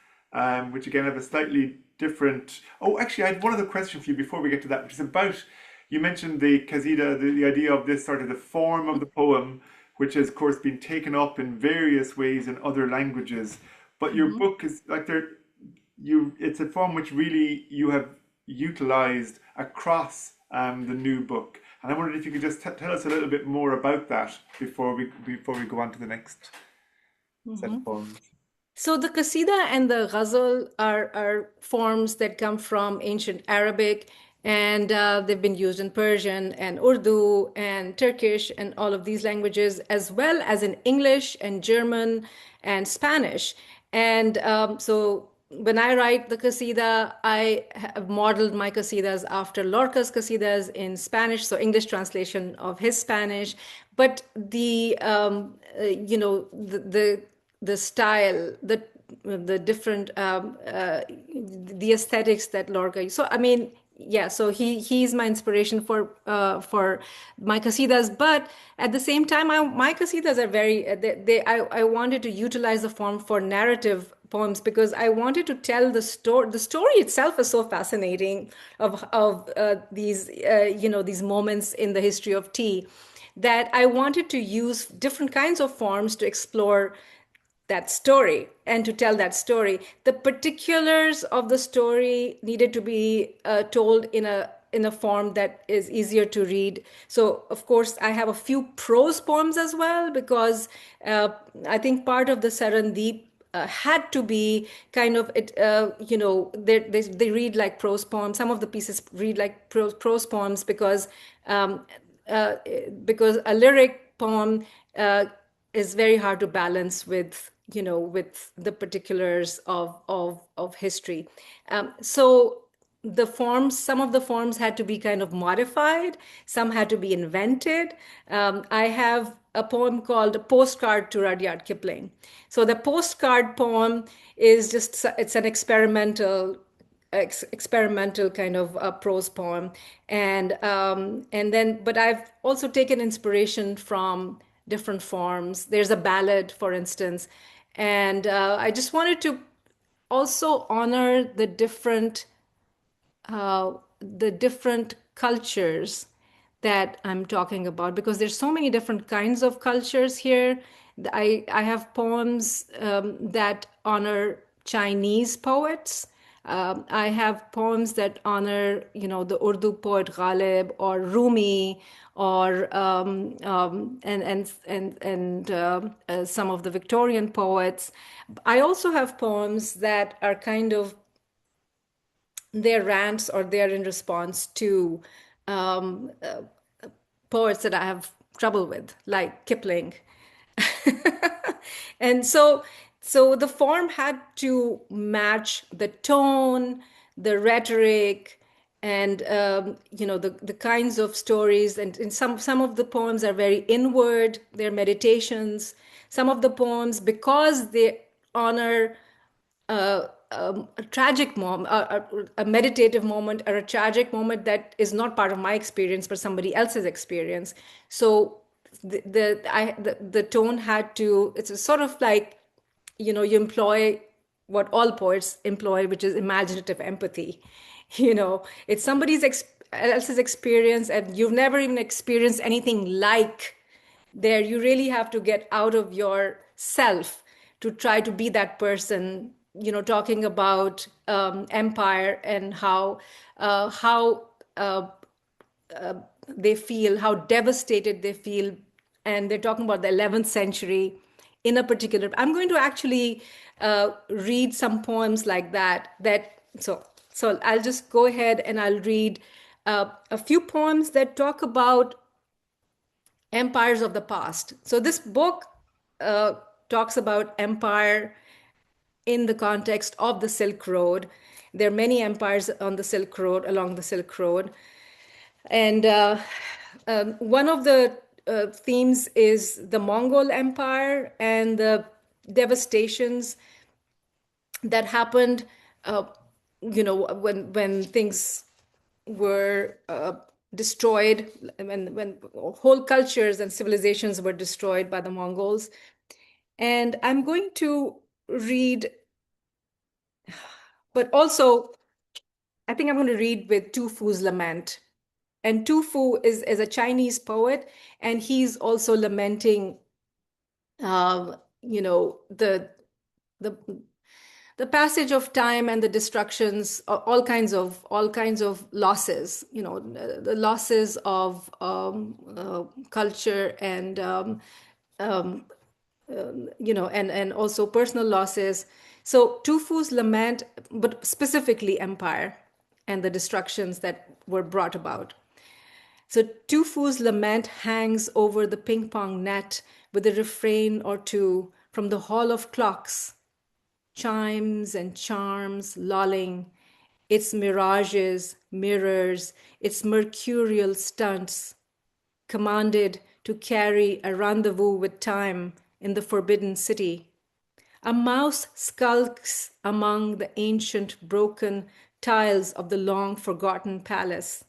[SPEAKER 2] which again have a slightly different. Oh, actually, I had one other question for you before we get to that, which is about, you mentioned the qasida, the idea of this sort of the form of the poem, which has, of course, been taken up in various ways in other languages. But your book is like it's a form which really you have utilized across, the new book. And I wondered if you could just tell us a little bit more about that before we go on to the next set of poems.
[SPEAKER 3] So the qasida and the ghazal are forms that come from ancient Arabic, and they've been used in Persian and Urdu and Turkish and all of these languages, as well as in English and German and Spanish. And so when I write the qasida, I have modeled my qasidas after Lorca's qasidas in Spanish, so English translation of his Spanish. But the style, the different the aesthetics that Lorca. So I mean, yeah. So he's my inspiration for my qasidas. But at the same time, my qasidas are very. I wanted to utilize the form for narrative poems because I wanted to tell the story. The story itself is so fascinating of these these moments in the history of tea, that I wanted to use different kinds of forms to explore that story and to tell that story. The particulars of the story needed to be told in a form that is easier to read. So of course I have a few prose poems as well, because I think part of the Sarandeep had to be kind of it. They read like prose poems. Some of the pieces read like prose poems because a lyric poem is very hard to balance with with the particulars of history. So some of the forms had to be kind of modified, some had to be invented. I have a poem called A Postcard to Rudyard Kipling. So the postcard poem is it's an experimental experimental kind of prose poem, and then, but I've also taken inspiration from different forms. There's a ballad, for instance, and I just wanted to also honor the different cultures that I'm talking about, because there's so many different kinds of cultures here. I have poems that honor Chinese poets. I have poems that honor, the Urdu poet Ghalib or Rumi, or some of the Victorian poets. I also have poems that are kind of their rants, or they're in response to um, uh, poets that I have trouble with, like Kipling. And so the form had to match the tone, the rhetoric, and the kinds of stories. And some of the poems are very inward, they're meditations. Some of the poems, because they honor a tragic moment, a meditative moment, or a tragic moment that is not part of my experience but somebody else's experience. So the tone had to. It's a sort of like, you employ what all poets employ, which is imaginative empathy. It's somebody's else's experience, and you've never even experienced anything like there. You really have to get out of yourself to try to be that person, talking about empire, and how they feel, how devastated they feel. And they're talking about the 11th century in a particular. I'm going to actually read some poems like that. So I'll just go ahead and I'll read a few poems that talk about empires of the past. So this book talks about empire in the context of the Silk Road. There are many empires on the Silk Road, along the Silk Road. And one of the themes is the Mongol Empire and the devastations that happened, when things were destroyed, when whole cultures and civilizations were destroyed by the Mongols. And I'm going to read, but also I think I'm going to read with Tu Fu's Lament. And Tu Fu is a Chinese poet, and he's also lamenting, the the the passage of time and the destructions, all kinds of losses, the losses of culture, and and also personal losses. So Tu Fu's lament, but specifically empire and the destructions that were brought about. So Tu Fu's lament hangs over the ping pong net with a refrain or two from the hall of clocks, chimes and charms lolling, its mirages, mirrors, its mercurial stunts, commanded to carry a rendezvous with time in the forbidden city. A mouse skulks among the ancient broken tiles of the long forgotten palace.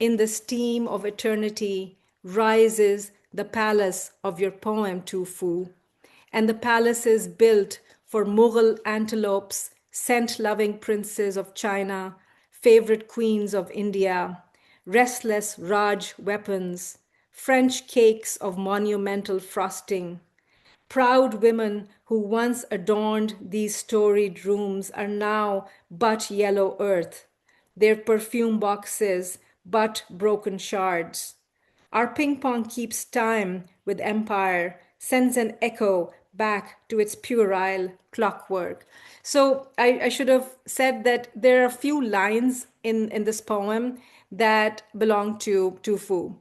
[SPEAKER 3] In the steam of eternity rises the palace of your poem, Tu Fu, and the palaces built for Mughal antelopes, scent-loving princes of China, favorite queens of India, restless Raj weapons, French cakes of monumental frosting. Proud women who once adorned these storied rooms are now but yellow earth, their perfume boxes but broken shards. Our ping pong keeps time with empire, sends an echo back to its puerile clockwork. So I should have said that there are a few lines in this poem that belong to Tu Fu.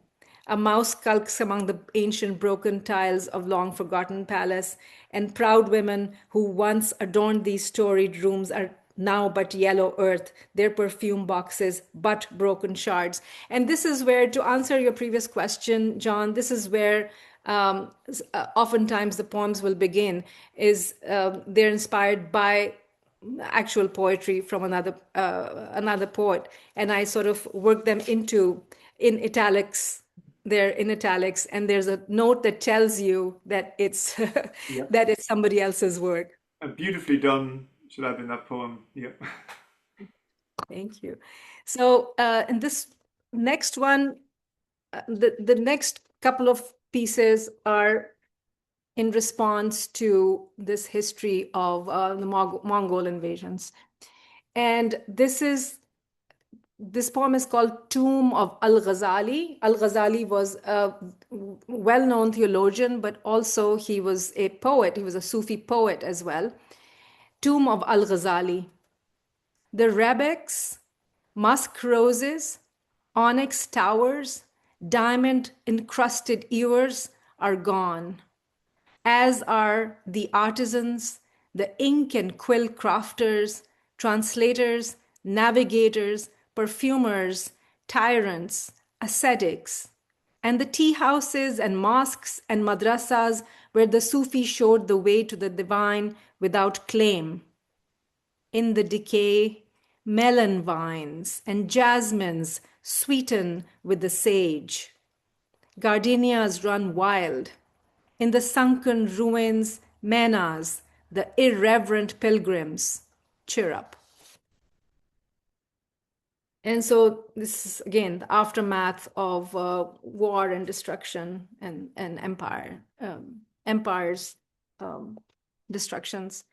[SPEAKER 3] A mouse skulks among the ancient broken tiles of long forgotten palace, and proud women who once adorned these storied rooms are now but yellow earth, their perfume boxes but broken shards. And this is where, to answer your previous question, John, this is where oftentimes the poems will begin, is they're inspired by actual poetry from another poet, and I sort of work them in italics. They're in italics, and there's a note that tells you that it's that it's somebody else's work.
[SPEAKER 2] Beautifully done, Shadab, in that poem. Yeah.
[SPEAKER 3] Thank you. So in this next one, the next couple of pieces are in response to this history of the Mongol invasions. And this poem is called Tomb of Al-Ghazali. Al-Ghazali was a well-known theologian, but also he was a poet. He was a Sufi poet as well. Tomb of Al-Ghazali. The rebecs, musk roses, onyx towers, diamond-encrusted ewers are gone, as are the artisans, the ink and quill crafters, translators, navigators, perfumers, tyrants, ascetics, and the tea houses and mosques and madrasas where the Sufi showed the way to the divine without claim. In the decay, melon vines and jasmines sweeten with the sage. Gardenias run wild. In the sunken ruins, menas, the irreverent pilgrims, chirrup. And so this is, again, the aftermath of war and destruction and empires' destructions.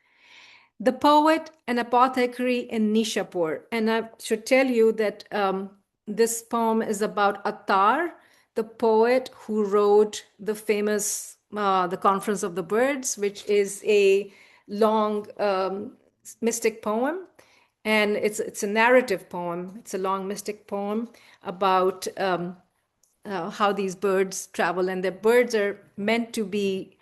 [SPEAKER 3] The poet and apothecary in Nishapur. And I should tell you that this poem is about Attar, the poet who wrote the famous The Conference of the Birds, which is a long mystic poem. And it's a narrative poem. It's a long mystic poem about how these birds travel. And the birds are meant to be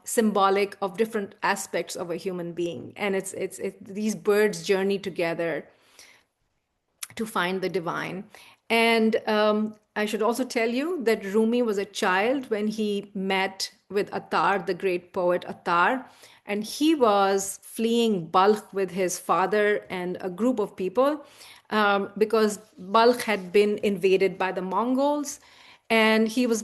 [SPEAKER 3] symbolic of different aspects of a human being. And it's these birds journey together to find the divine. And I should also tell you that Rumi was a child when he met with Attar, the great poet Attar, and he was fleeing Balkh with his father and a group of people because Balkh had been invaded by the Mongols, and he was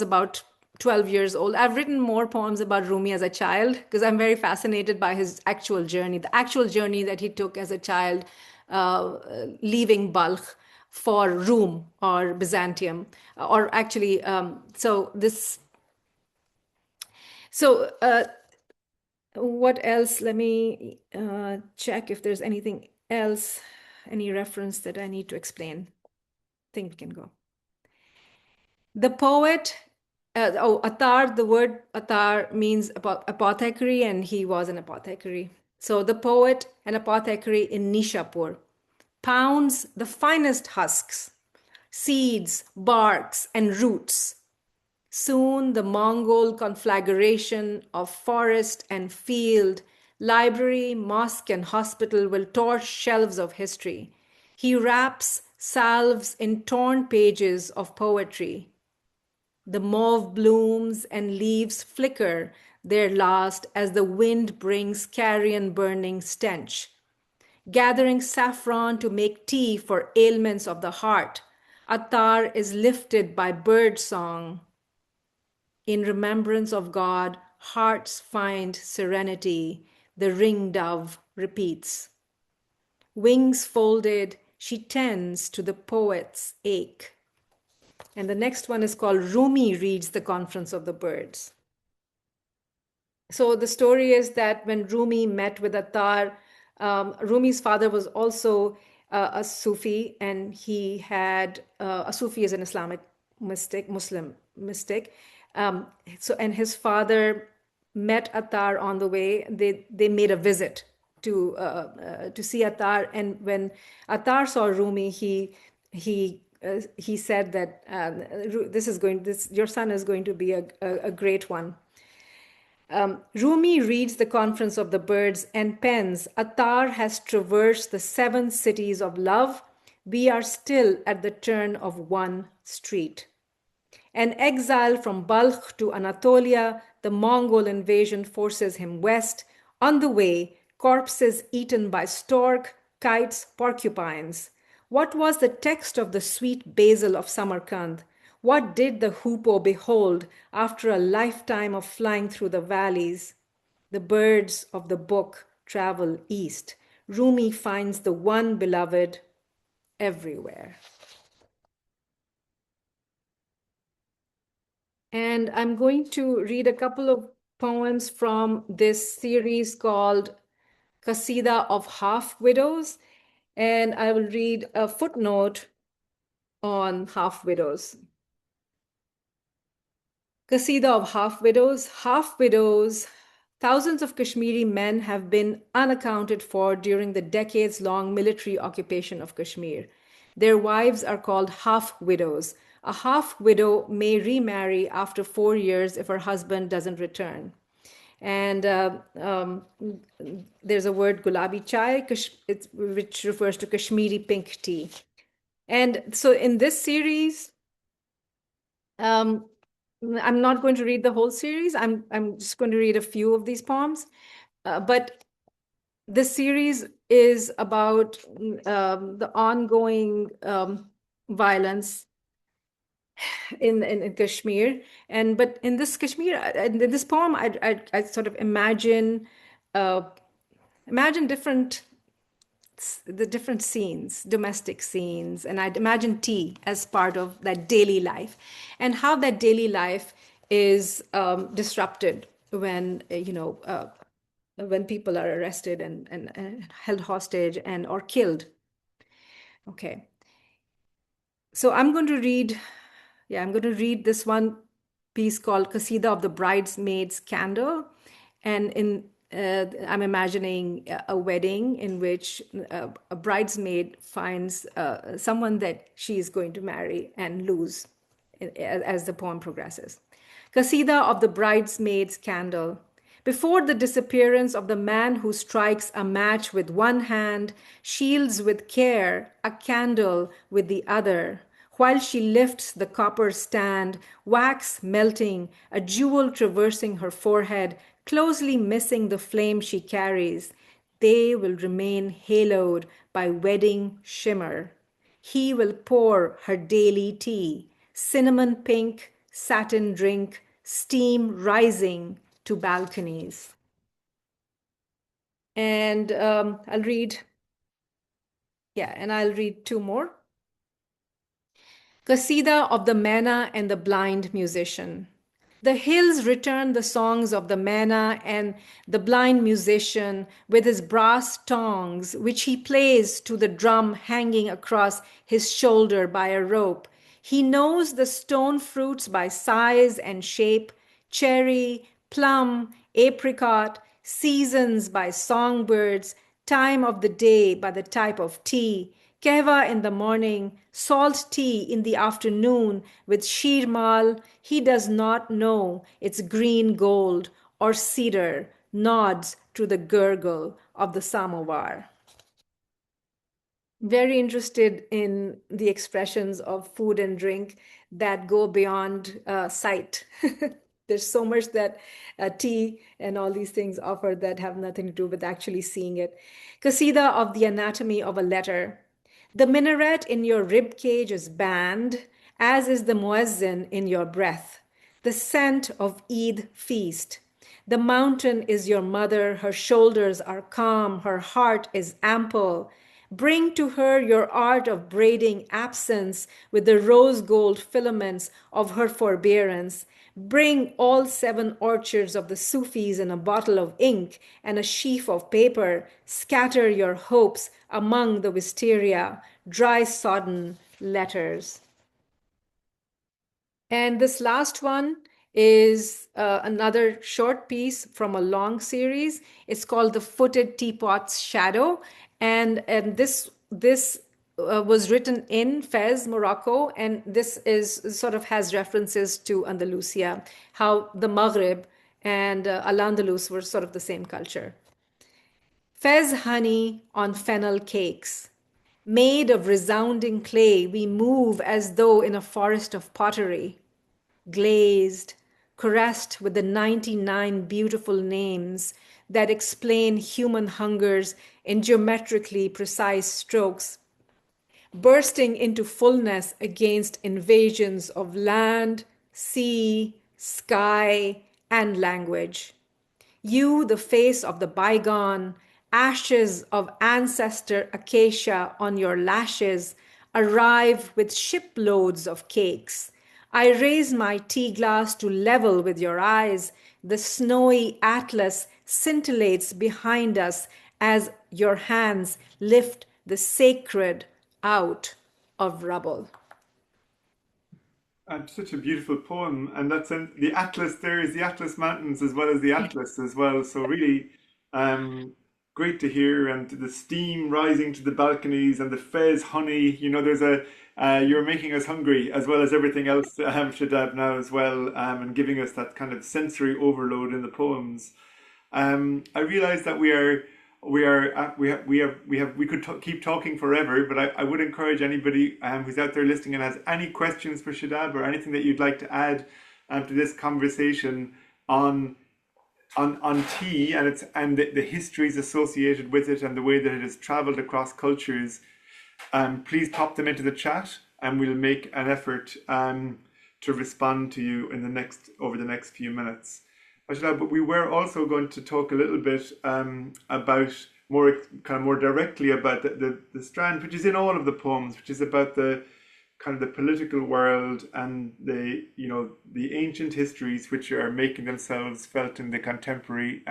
[SPEAKER 3] about 12 years old. I've written more poems about Rumi as a child because I'm very fascinated by his actual journey, the actual journey that he took as a child, leaving Balkh for Rome or Byzantium, or actually, what else? Let me check if there's anything else, any reference that I need to explain. I think we can go. The poet, Attar, the word Attar means apothecary, and he was an apothecary. So the poet and apothecary in Nishapur pounds the finest husks, seeds, barks, and roots. Soon the Mongol conflagration of forest and field, library, mosque, and hospital will torch shelves of history. He wraps salves in torn pages of poetry. The mauve blooms and leaves flicker their last as the wind brings carrion burning stench. Gathering saffron to make tea for ailments of the heart, Attar is lifted by bird song. In remembrance of God, hearts find serenity, the ringdove repeats. Wings folded, she tends to the poet's ache. And the next one is called Rumi Reads the Conference of the Birds. So the story is that when Rumi met with Attar, Rumi's father was also a Sufi, and he had a Sufi is an Islamic mystic, Muslim mystic. And his father met Attar on the way. They made a visit to see Attar, and when Attar saw Rumi, he said that your son is going to be a great one. Rumi reads the Conference of the Birds and pens, Attar has traversed the 7 cities of love. We are still at the turn of one street. An exile from Balkh to Anatolia, the Mongol invasion forces him west. On the way, corpses eaten by stork, kites, porcupines. What was the text of the sweet basil of Samarkand? What did the hoopoe behold after a lifetime of flying through the valleys? The birds of the book travel east. Rumi finds the one beloved everywhere. And I'm going to read a couple of poems from this series called Qasida of Half Widows. And I will read a footnote on half widows. Qasida of Half Widows. Half widows, thousands of Kashmiri men have been unaccounted for during the decades-long military occupation of Kashmir. Their wives are called half widows. A half widow may remarry after 4 years if her husband doesn't return. And there's a word gulabi chai, which refers to Kashmiri pink tea. And so in this series, I'm not going to read the whole series. I'm just going to read a few of these poems. But this series is about the ongoing violence in Kashmir. But in this Kashmir, in this poem, I sort of imagine the different scenes, domestic scenes, and I'd imagine tea as part of that daily life, and how that daily life is disrupted when when people are arrested and held hostage and or killed. Okay, so I'm going to read this one piece called Qasida of the Bridesmaid's Candle. And I'm imagining a wedding in which a bridesmaid finds someone that she is going to marry and lose as the poem progresses. Qasida of the Bridesmaid's Candle. Before the disappearance of the man who strikes a match with one hand, shields with care a candle with the other, while she lifts the copper stand, wax melting, a jewel traversing her forehead, closely missing the flame she carries, they will remain haloed by wedding shimmer. He will pour her daily tea, cinnamon pink, satin drink, steam rising to balconies. And I'll read two more. Qasida of the Manna and the Blind Musician. The hills return the songs of the manna and the blind musician with his brass tongs, which he plays to the drum hanging across his shoulder by a rope. He knows the stone fruits by size and shape, cherry, plum, apricot, seasons by songbirds, time of the day by the type of tea, Kehwa in the morning, salt tea in the afternoon with shirmal. He does not know it's green gold or cedar, nods to the gurgle of the samovar. Very interested in the expressions of food and drink that go beyond sight. There's so much that tea and all these things offer that have nothing to do with actually seeing it. Qasida of the Anatomy of a Letter. The minaret in your rib cage is banned, as is the muezzin in your breath. The scent of Eid feast. The mountain is your mother, her shoulders are calm, her heart is ample. Bring to her your art of braiding absence with the rose gold filaments of her forbearance. Bring all 7 orchards of the Sufis in a bottle of ink and a sheaf of paper. Scatter your hopes among the wisteria, dry sodden letters. And this last one is another short piece from a long series. It's called The Footed Teapot's Shadow. And this was written in Fez, Morocco, and this is sort of has references to Andalusia, how the Maghrib and Al-Andalus were sort of the same culture. Fez honey on fennel cakes. Made of resounding clay, we move as though in a forest of pottery. Glazed, caressed with the 99 beautiful names that explain human hungers in geometrically precise strokes, bursting into fullness against invasions of land, sea, sky, and language. You, the face of the bygone, ashes of ancestor acacia on your lashes, arrive with shiploads of cakes. I raise my tea glass to level with your eyes. The snowy atlas scintillates behind us as your hands lift the sacred out of rubble.
[SPEAKER 2] Such a beautiful poem, and that's in the Atlas. There is the Atlas Mountains as well as the Atlas as well. So really, great to hear, and the steam rising to the balconies and the fez honey. You know, there's a you're making us hungry as well as everything else. Shadab now as well, and giving us that kind of sensory overload in the poems. I realize that we could keep talking forever, but I would encourage anybody who's out there listening and has any questions for Shadab or anything that you'd like to add to this conversation on tea and the histories associated with it and the way that it has traveled across cultures. Please pop them into the chat, and we'll make an effort to respond to you over the next few minutes. But we were also going to talk a little bit about more directly about the strand, which is in all of the poems, which is about the kind of the political world and the ancient histories which are making themselves felt in the contemporary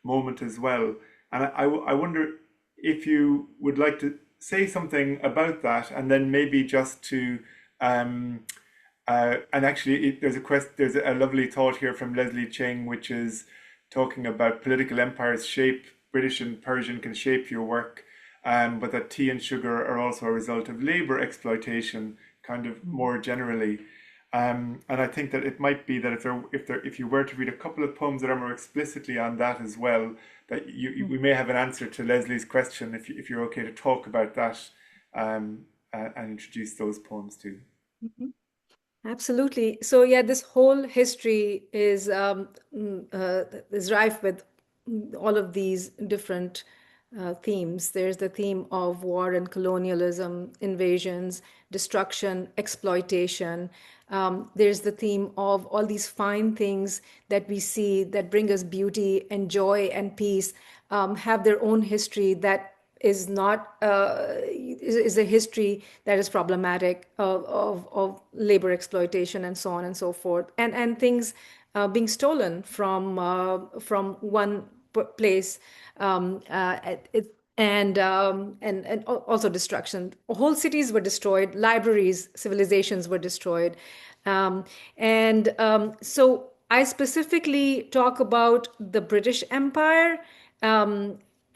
[SPEAKER 2] moment as well. And I wonder if you would like to say something about that, and then maybe just to and actually, there's a lovely thought here from Leslie Cheng, which is talking about political empires shape, British and Persian can shape your work, but that tea and sugar are also a result of labor exploitation, kind of more generally. And I think that it might be that if you were to read a couple of poems that are more explicitly on that as well, that we may have an answer to Leslie's question if you're okay to talk about that and introduce those poems too.
[SPEAKER 3] Mm-hmm. Absolutely. So yeah, this whole history is rife with all of these different themes. There's the theme of war and colonialism, invasions, destruction, exploitation. There's the theme of all these fine things that we see that bring us beauty and joy and peace, have their own history that is not is a history that is problematic of labor exploitation and so on and so forth, and things being stolen from one place, and also destruction. Whole cities were destroyed, libraries, civilizations were destroyed, so I specifically talk about the British Empire.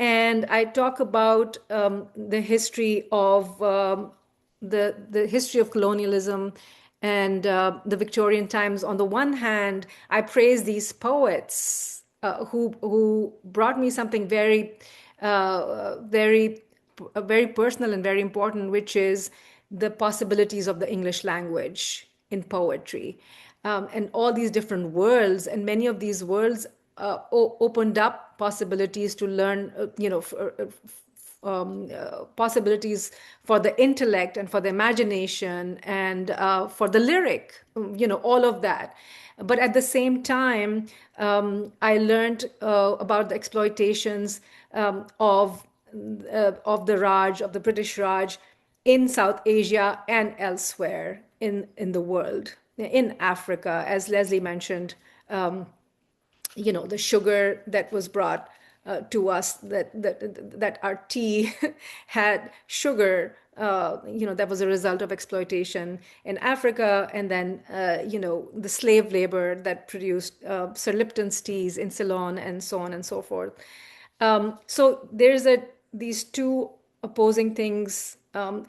[SPEAKER 3] And I talk about the history of the history of colonialism and the Victorian times. On the one hand, I praise these poets who brought me something very personal and very important, which is the possibilities of the English language in poetry, and all these different worlds. And many of these worlds opened up possibilities to learn, possibilities for the intellect and for the imagination and for the lyric, all of that. But at the same time, I learned about the exploitations of the Raj, of the British Raj, in South Asia and elsewhere in the world, in Africa, as Leslie mentioned. The sugar that was brought to us, that our tea had sugar, that was a result of exploitation in Africa, and then the slave labor that produced Sir Lipton's teas in Ceylon, and so on and so forth. So there's these two opposing things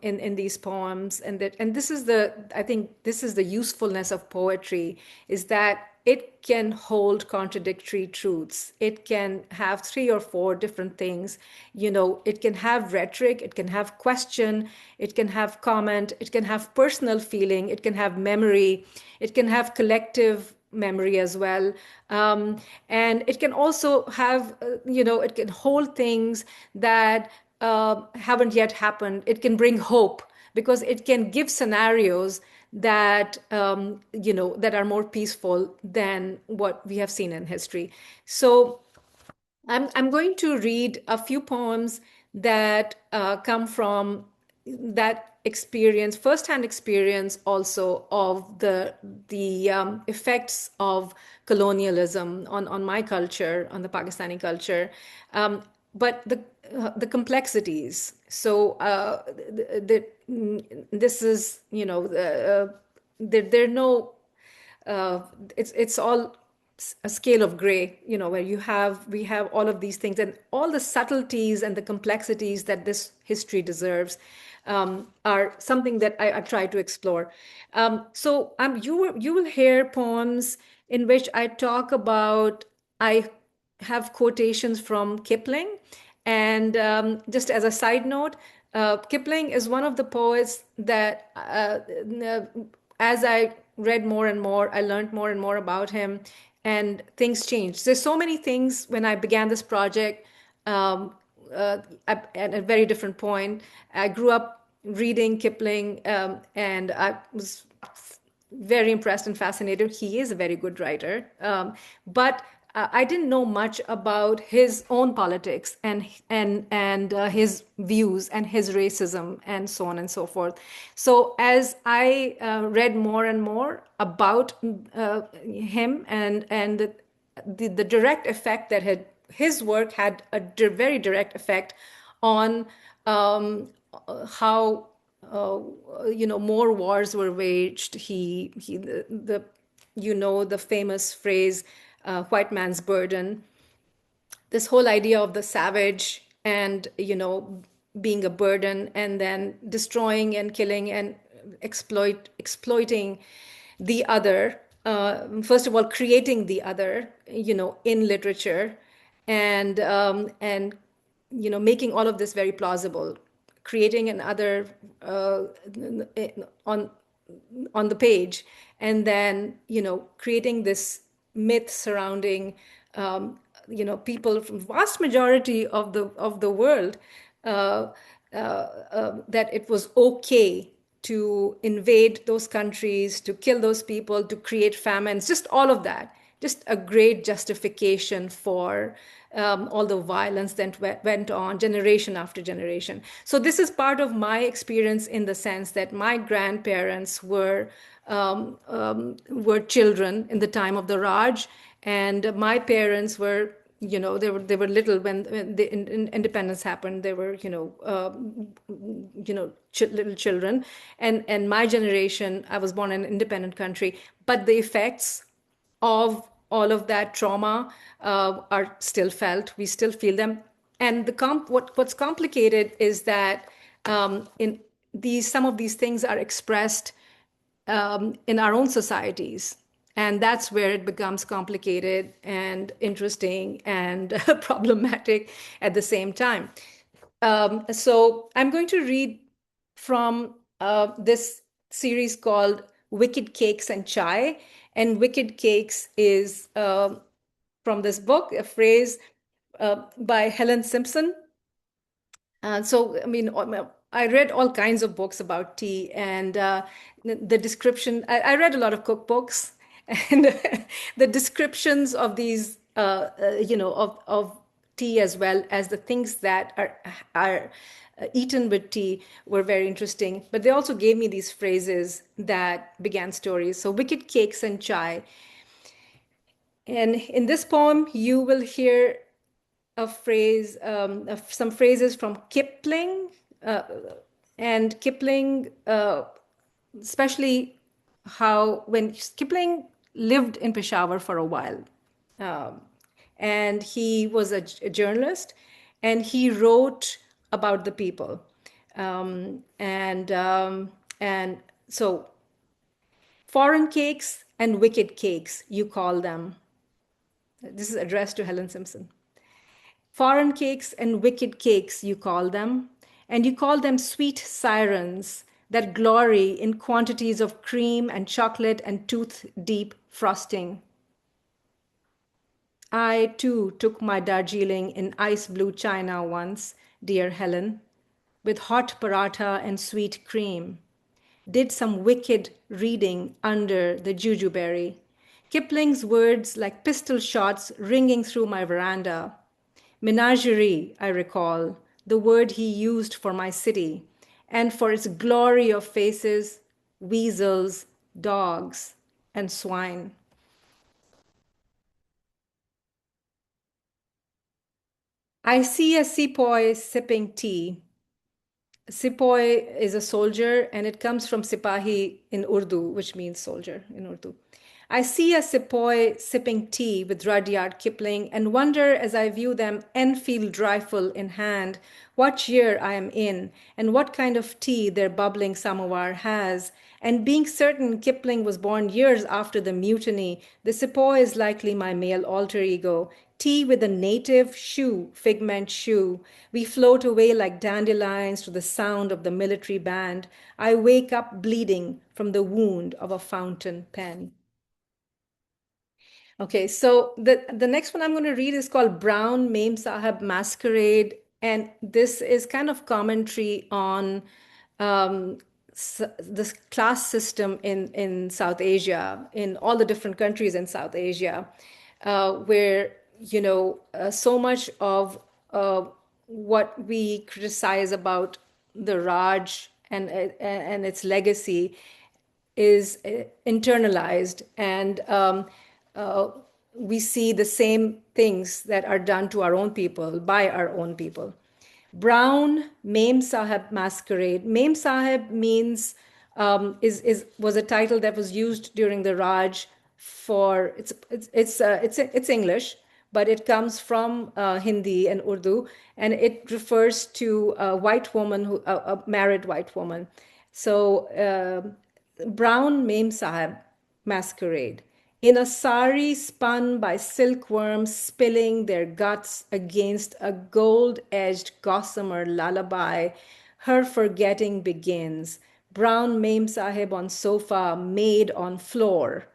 [SPEAKER 3] in these poems, and this is I think this is the usefulness of poetry, is that it can hold contradictory truths. It can have 3 or 4 different things. It can have rhetoric, it can have question, it can have comment, it can have personal feeling, it can have memory, it can have collective memory as well. And it can also have, it can hold things that haven't yet happened. It can bring hope because it can give scenarios that, that are more peaceful than what we have seen in history. So I'm going to read a few poems that come from that experience, firsthand experience also of the effects of colonialism on my culture, on the Pakistani culture, but the complexities. So this is, there are no it's all a scale of gray, where we have all of these things and all the subtleties and the complexities that this history deserves are something that I try to explore. So you will hear poems in which I talk about, I have quotations from Kipling. And just as a side note, Kipling is one of the poets that, as I read more and more, I learned more and more about him, and things changed. There's so many things when I began this project at a very different point. I grew up reading Kipling, and I was very impressed and fascinated. He is a very good writer, but I didn't know much about his own politics and his views and his racism and so on and so forth. So as I read more and more about him and the direct effect that his work had a very direct effect on how more wars were waged. The famous phrase, white man's burden, this whole idea of the savage and being a burden, and then destroying and killing and exploiting the other, first of all creating the other in literature, and making all of this very plausible, creating an other on the page, and then creating this myth surrounding people from vast majority of the world, that it was okay to invade those countries, to kill those people, to create famines, just all of that, just a great justification for all the violence that went on generation after generation. So this is part of my experience in the sense that my grandparents were children in the time of the Raj, and my parents were, they were little when the independence happened. They were, little children, and my generation, I was born in an independent country, but the effects of all of that trauma are still felt. We still feel them. And what's complicated is that in some of these things are expressed in our own societies. And that's where it becomes complicated and interesting and problematic at the same time. So I'm going to read from this series called Wicked Cakes and Chai. And Wicked Cakes is from this book, a phrase by Helen Simpson. So, I mean, I read all kinds of books about tea, and the description, I read a lot of cookbooks, and the descriptions of these, of tea, as well as the things that are eaten with tea, were very interesting. But they also gave me these phrases that began stories. So, Wicked Cakes and Chai. And in this poem, you will hear a phrase, some phrases from Kipling, and Kipling, especially how when Kipling lived in Peshawar for a while, and he was a journalist, and he wrote about the people, and so foreign cakes and wicked cakes, you call them. This is addressed to Helen Simpson. Foreign cakes and wicked cakes, you call them, and you call them sweet sirens, that glory in quantities of cream and chocolate and tooth-deep frosting. I, too, took my Darjeeling in ice blue china once, dear Helen, with hot paratha and sweet cream. Did some wicked reading under the jujuberry. Kipling's words like pistol shots ringing through my veranda. Menagerie, I recall, the word he used for my city, and for its glory of faces, weasels, dogs, and swine. I see a sepoy sipping tea. Sepoy is a soldier, and it comes from Sipahi in Urdu, which means soldier in Urdu. I see a sepoy sipping tea with Rudyard Kipling and wonder as I view them Enfield rifle in hand what year I am in and what kind of tea their bubbling samovar has. And being certain Kipling was born years after the mutiny, the sepoy is likely my male alter ego. Tea with a native shoe, figment shoe. We float away like dandelions to the sound of the military band. I wake up bleeding from the wound of a fountain pen. Okay, so the next one I'm going to read is called Brown Mem Sahib Masquerade. And this is kind of commentary on this class system in South Asia, in all the different countries in South Asia, where, so much of what we criticize about the Raj and its legacy is internalized, and we see the same things that are done to our own people by our own people. Brown Mem Sahib Masquerade. Mem Sahib means was a title that was used during the Raj for it's English, but it comes from Hindi and Urdu, and it refers to a white woman a married white woman. So Brown Mem Sahib Masquerade. In a sari spun by silkworms spilling their guts against a gold-edged gossamer lullaby, her forgetting begins. Brown Mem Sahib on sofa, maid on floor.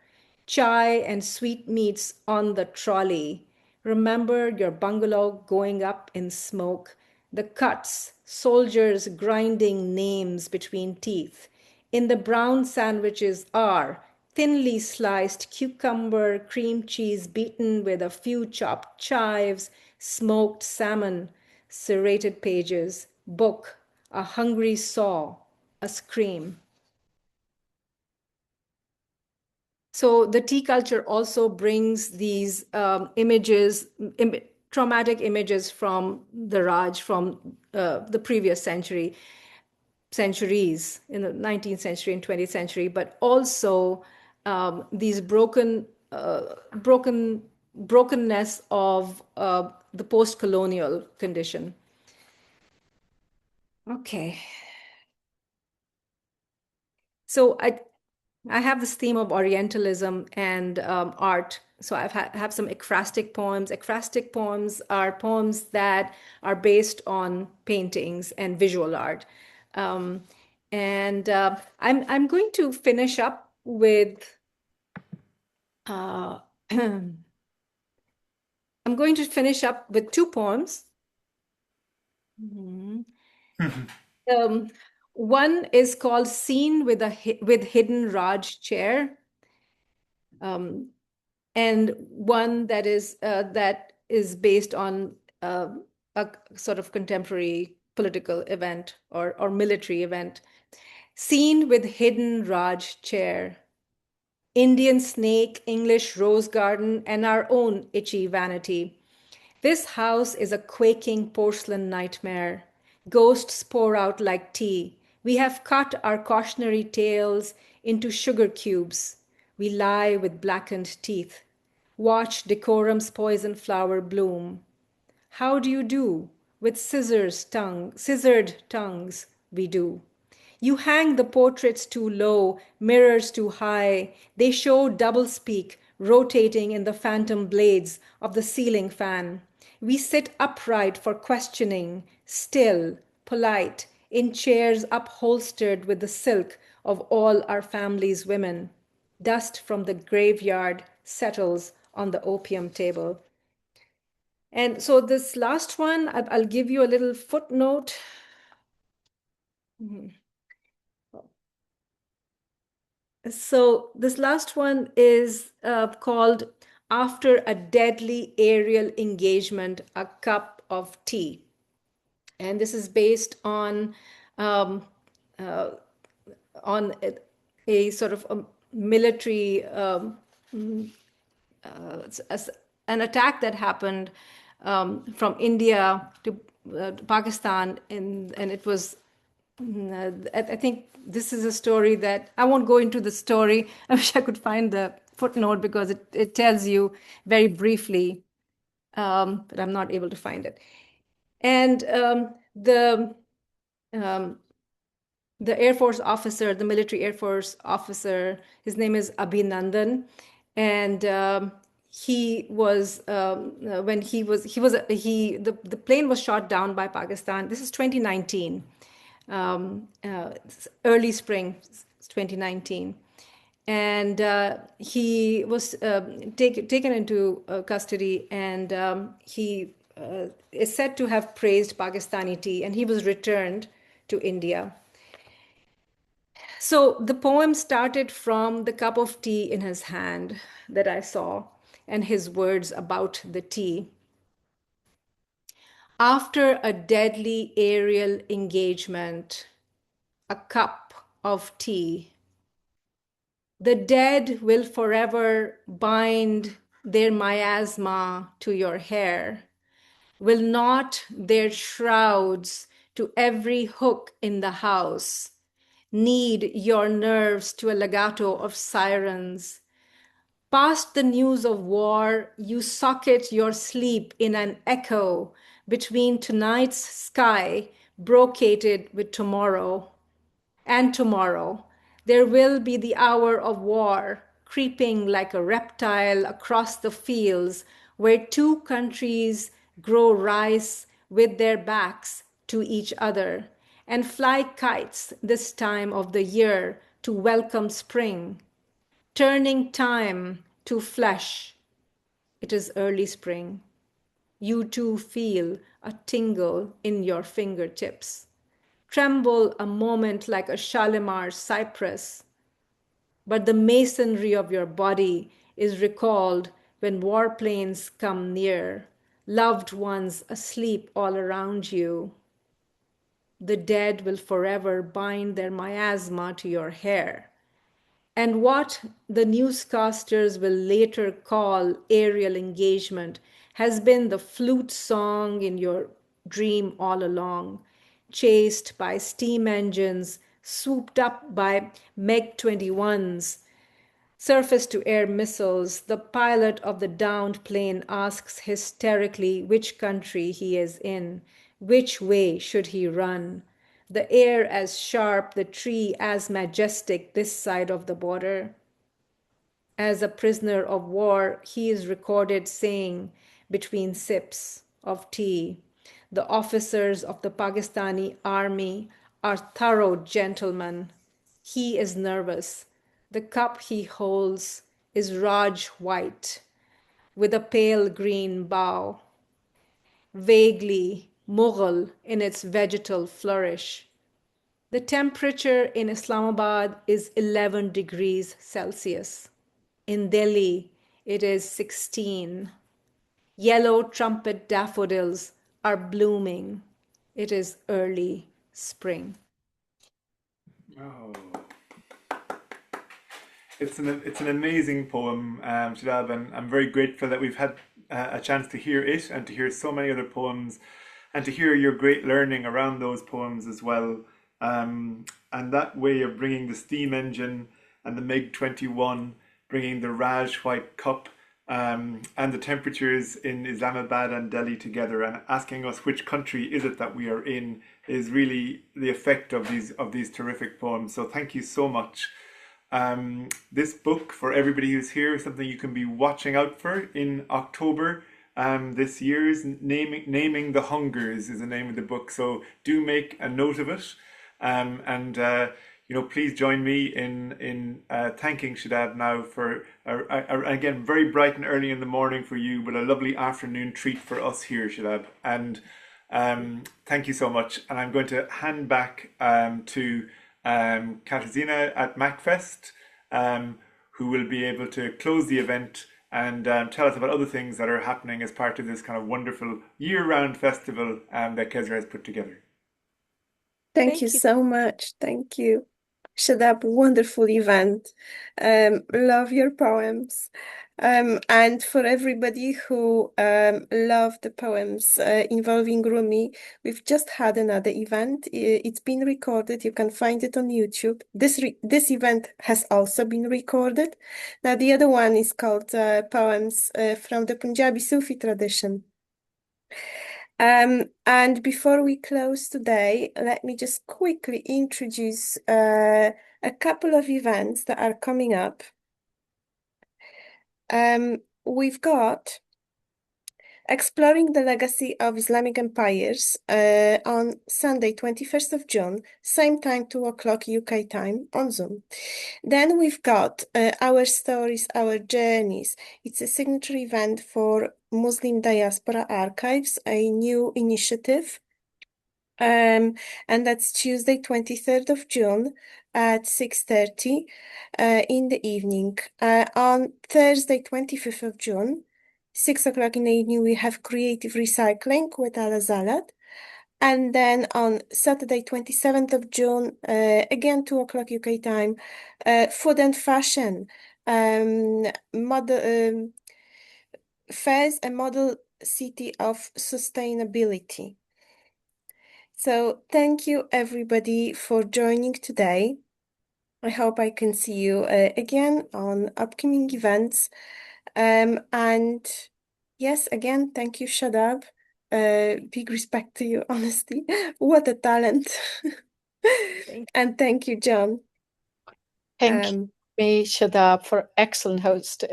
[SPEAKER 3] Chai and sweetmeats on the trolley. Remember your bungalow going up in smoke. The cuts, soldiers grinding names between teeth. In the brown sandwiches are thinly sliced cucumber, cream cheese beaten with a few chopped chives, smoked salmon, serrated pages, book, a hungry saw, a scream. So the tea culture also brings these images, traumatic images from the Raj, from the previous centuries in the 19th century and 20th century, but also these brokenness of the post-colonial condition. Okay. So I have this theme of Orientalism and art. So I have some ekphrastic poems. Ekphrastic poems are poems that are based on paintings and visual art. I'm going to finish up with I'm going to finish up with two poems. One is called "Scene with Hidden Raj Chair," and one that is based on a sort of contemporary political event or military event. Scene with Hidden Raj Chair. Indian snake, English rose garden, and our own itchy vanity. This house is a quaking porcelain nightmare. Ghosts pour out like tea. We have cut our cautionary tales into sugar cubes. We lie with blackened teeth. Watch decorum's poison flower bloom. How do you do? With scissored tongues, we do. You hang the portraits too low, mirrors too high. They show doublespeak rotating in the phantom blades of the ceiling fan. We sit upright for questioning, still, polite, in chairs upholstered with the silk of all our family's women. Dust from the graveyard settles on the opium table. And so this last one, I'll give you a little footnote. So this last one is called After a Deadly Aerial Engagement, a Cup of Tea. And this is based on a sort of a military an attack that happened from India to Pakistan, and it was I think this is a story that I won't go into the story. I wish I could find the footnote because it tells you very briefly, but I'm not able to find it. And the Air Force officer, the military Air Force officer, his name is Abhinandan, and he was when he was the plane was shot down by Pakistan. This is 2019, early spring 2019, and he was taken into custody, and he is said to have praised Pakistani tea, and he was returned to India. So the poem started from the cup of tea in his hand that I saw and his words about the tea. After a deadly aerial engagement, a cup of tea, the dead will forever bind their miasma to your hair, will knot their shrouds to every hook in the house, knead your nerves to a legato of sirens. Past the news of war, you socket your sleep in an echo between tonight's sky brocaded with tomorrow. And tomorrow, there will be the hour of war, creeping like a reptile across the fields where two countries grow rice with their backs to each other and fly kites this time of the year to welcome spring, turning time to flesh. It is early spring. You too feel a tingle in your fingertips. Tremble a moment like a Shalimar cypress, but the masonry of your body is recalled when warplanes come near, loved ones asleep all around you. The dead will forever bind their miasma to your hair. And what the newscasters will later call aerial engagement has been the flute song in your dream all along, chased by steam engines, swooped up by MiG-21s, surface-to-air missiles. The pilot of the downed plane asks hysterically which country he is in, which way should he run. The air as sharp, the tree as majestic this side of the border. As a prisoner of war, he is recorded saying between sips of tea, the officers of the Pakistani army are thorough gentlemen. He is nervous. The cup he holds is Raj white with a pale green bow, vaguely Mughal in its vegetal flourish. The temperature in Islamabad is 11 degrees Celsius. In Delhi, it is 16. Yellow trumpet daffodils are blooming. It is early spring.
[SPEAKER 2] Oh, it's an amazing poem, Shadab, and I'm very grateful that we've had a chance to hear it and to hear so many other poems, and to hear your great learning around those poems as well. And that way of bringing the steam engine and the MiG-21, bringing the Raj white cup, and the temperatures in Islamabad and Delhi together, and asking us which country is it that we are in, is really the effect of these terrific poems. So thank you so much. This book, for everybody who's here, is something you can be watching out for in October. this year's Naming the Hungers is the name of the book. So do make a note of it. And please join me in thanking Shadab now for again, very bright and early in the morning for you, but a lovely afternoon treat for us here, Shadab. And thank you so much. And I'm going to hand back to Katarzyna at MACFEST, who will be able to close the event and tell us about other things that are happening as part of this kind of wonderful year-round festival that Kezra has put together.
[SPEAKER 1] Thank you so much. Thank you. Shadab, wonderful event. Love your poems. And for everybody who love the poems involving Rumi, we've just had another event. It's been recorded. You can find it on YouTube. This event has also been recorded. Now, the other one is called Poems from the Punjabi Sufi tradition. And before we close today, let me just quickly introduce a couple of events that are coming up. We've got Exploring the Legacy of Islamic Empires on Sunday, 21st of June, same time, 2 o'clock UK time on Zoom. Then we've got Our Stories, Our Journeys. It's a signature event for Muslim Diaspora Archives, a new initiative. And that's Tuesday, 23rd of June at 6:30 in the evening. On Thursday, 25th of June, 6 o'clock in the evening, we have Creative Recycling with Ala Zalad. And then on Saturday, 27th of June, again, 2 o'clock UK time, Food and Fashion, Fez, a model city of sustainability. So thank you everybody for joining today. I hope I can see you again on upcoming events. And yes, again, thank you, Shadab. Big respect to you, honestly. What a talent. And thank you, John.
[SPEAKER 5] Thank you, Shadab, for excellent host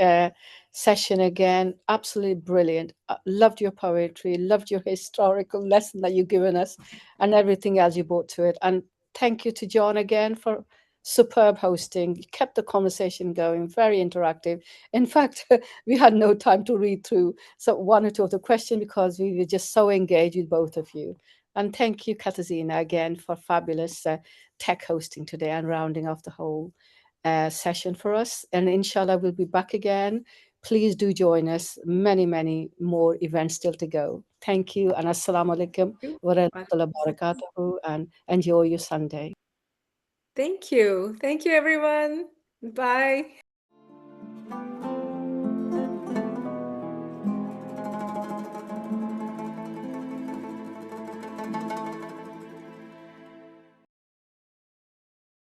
[SPEAKER 5] session again. Absolutely brilliant. Loved your poetry, loved your historical lesson that you've given us and everything else you brought to it. And thank you to John again for superb hosting. You kept the conversation going, very interactive. In fact, we had no time to read through one or two of the questions because we were just so engaged with both of you. And thank you, Katarzyna, again for fabulous tech hosting today and rounding off the whole session for us. And inshallah, we'll be back again. Please do join us. Many, many more events still to go. Thank you. And assalamu alaikum wa rahmatullahi wa barakatuhu. And enjoy your Sunday.
[SPEAKER 3] Thank you. Thank you, everyone. Bye.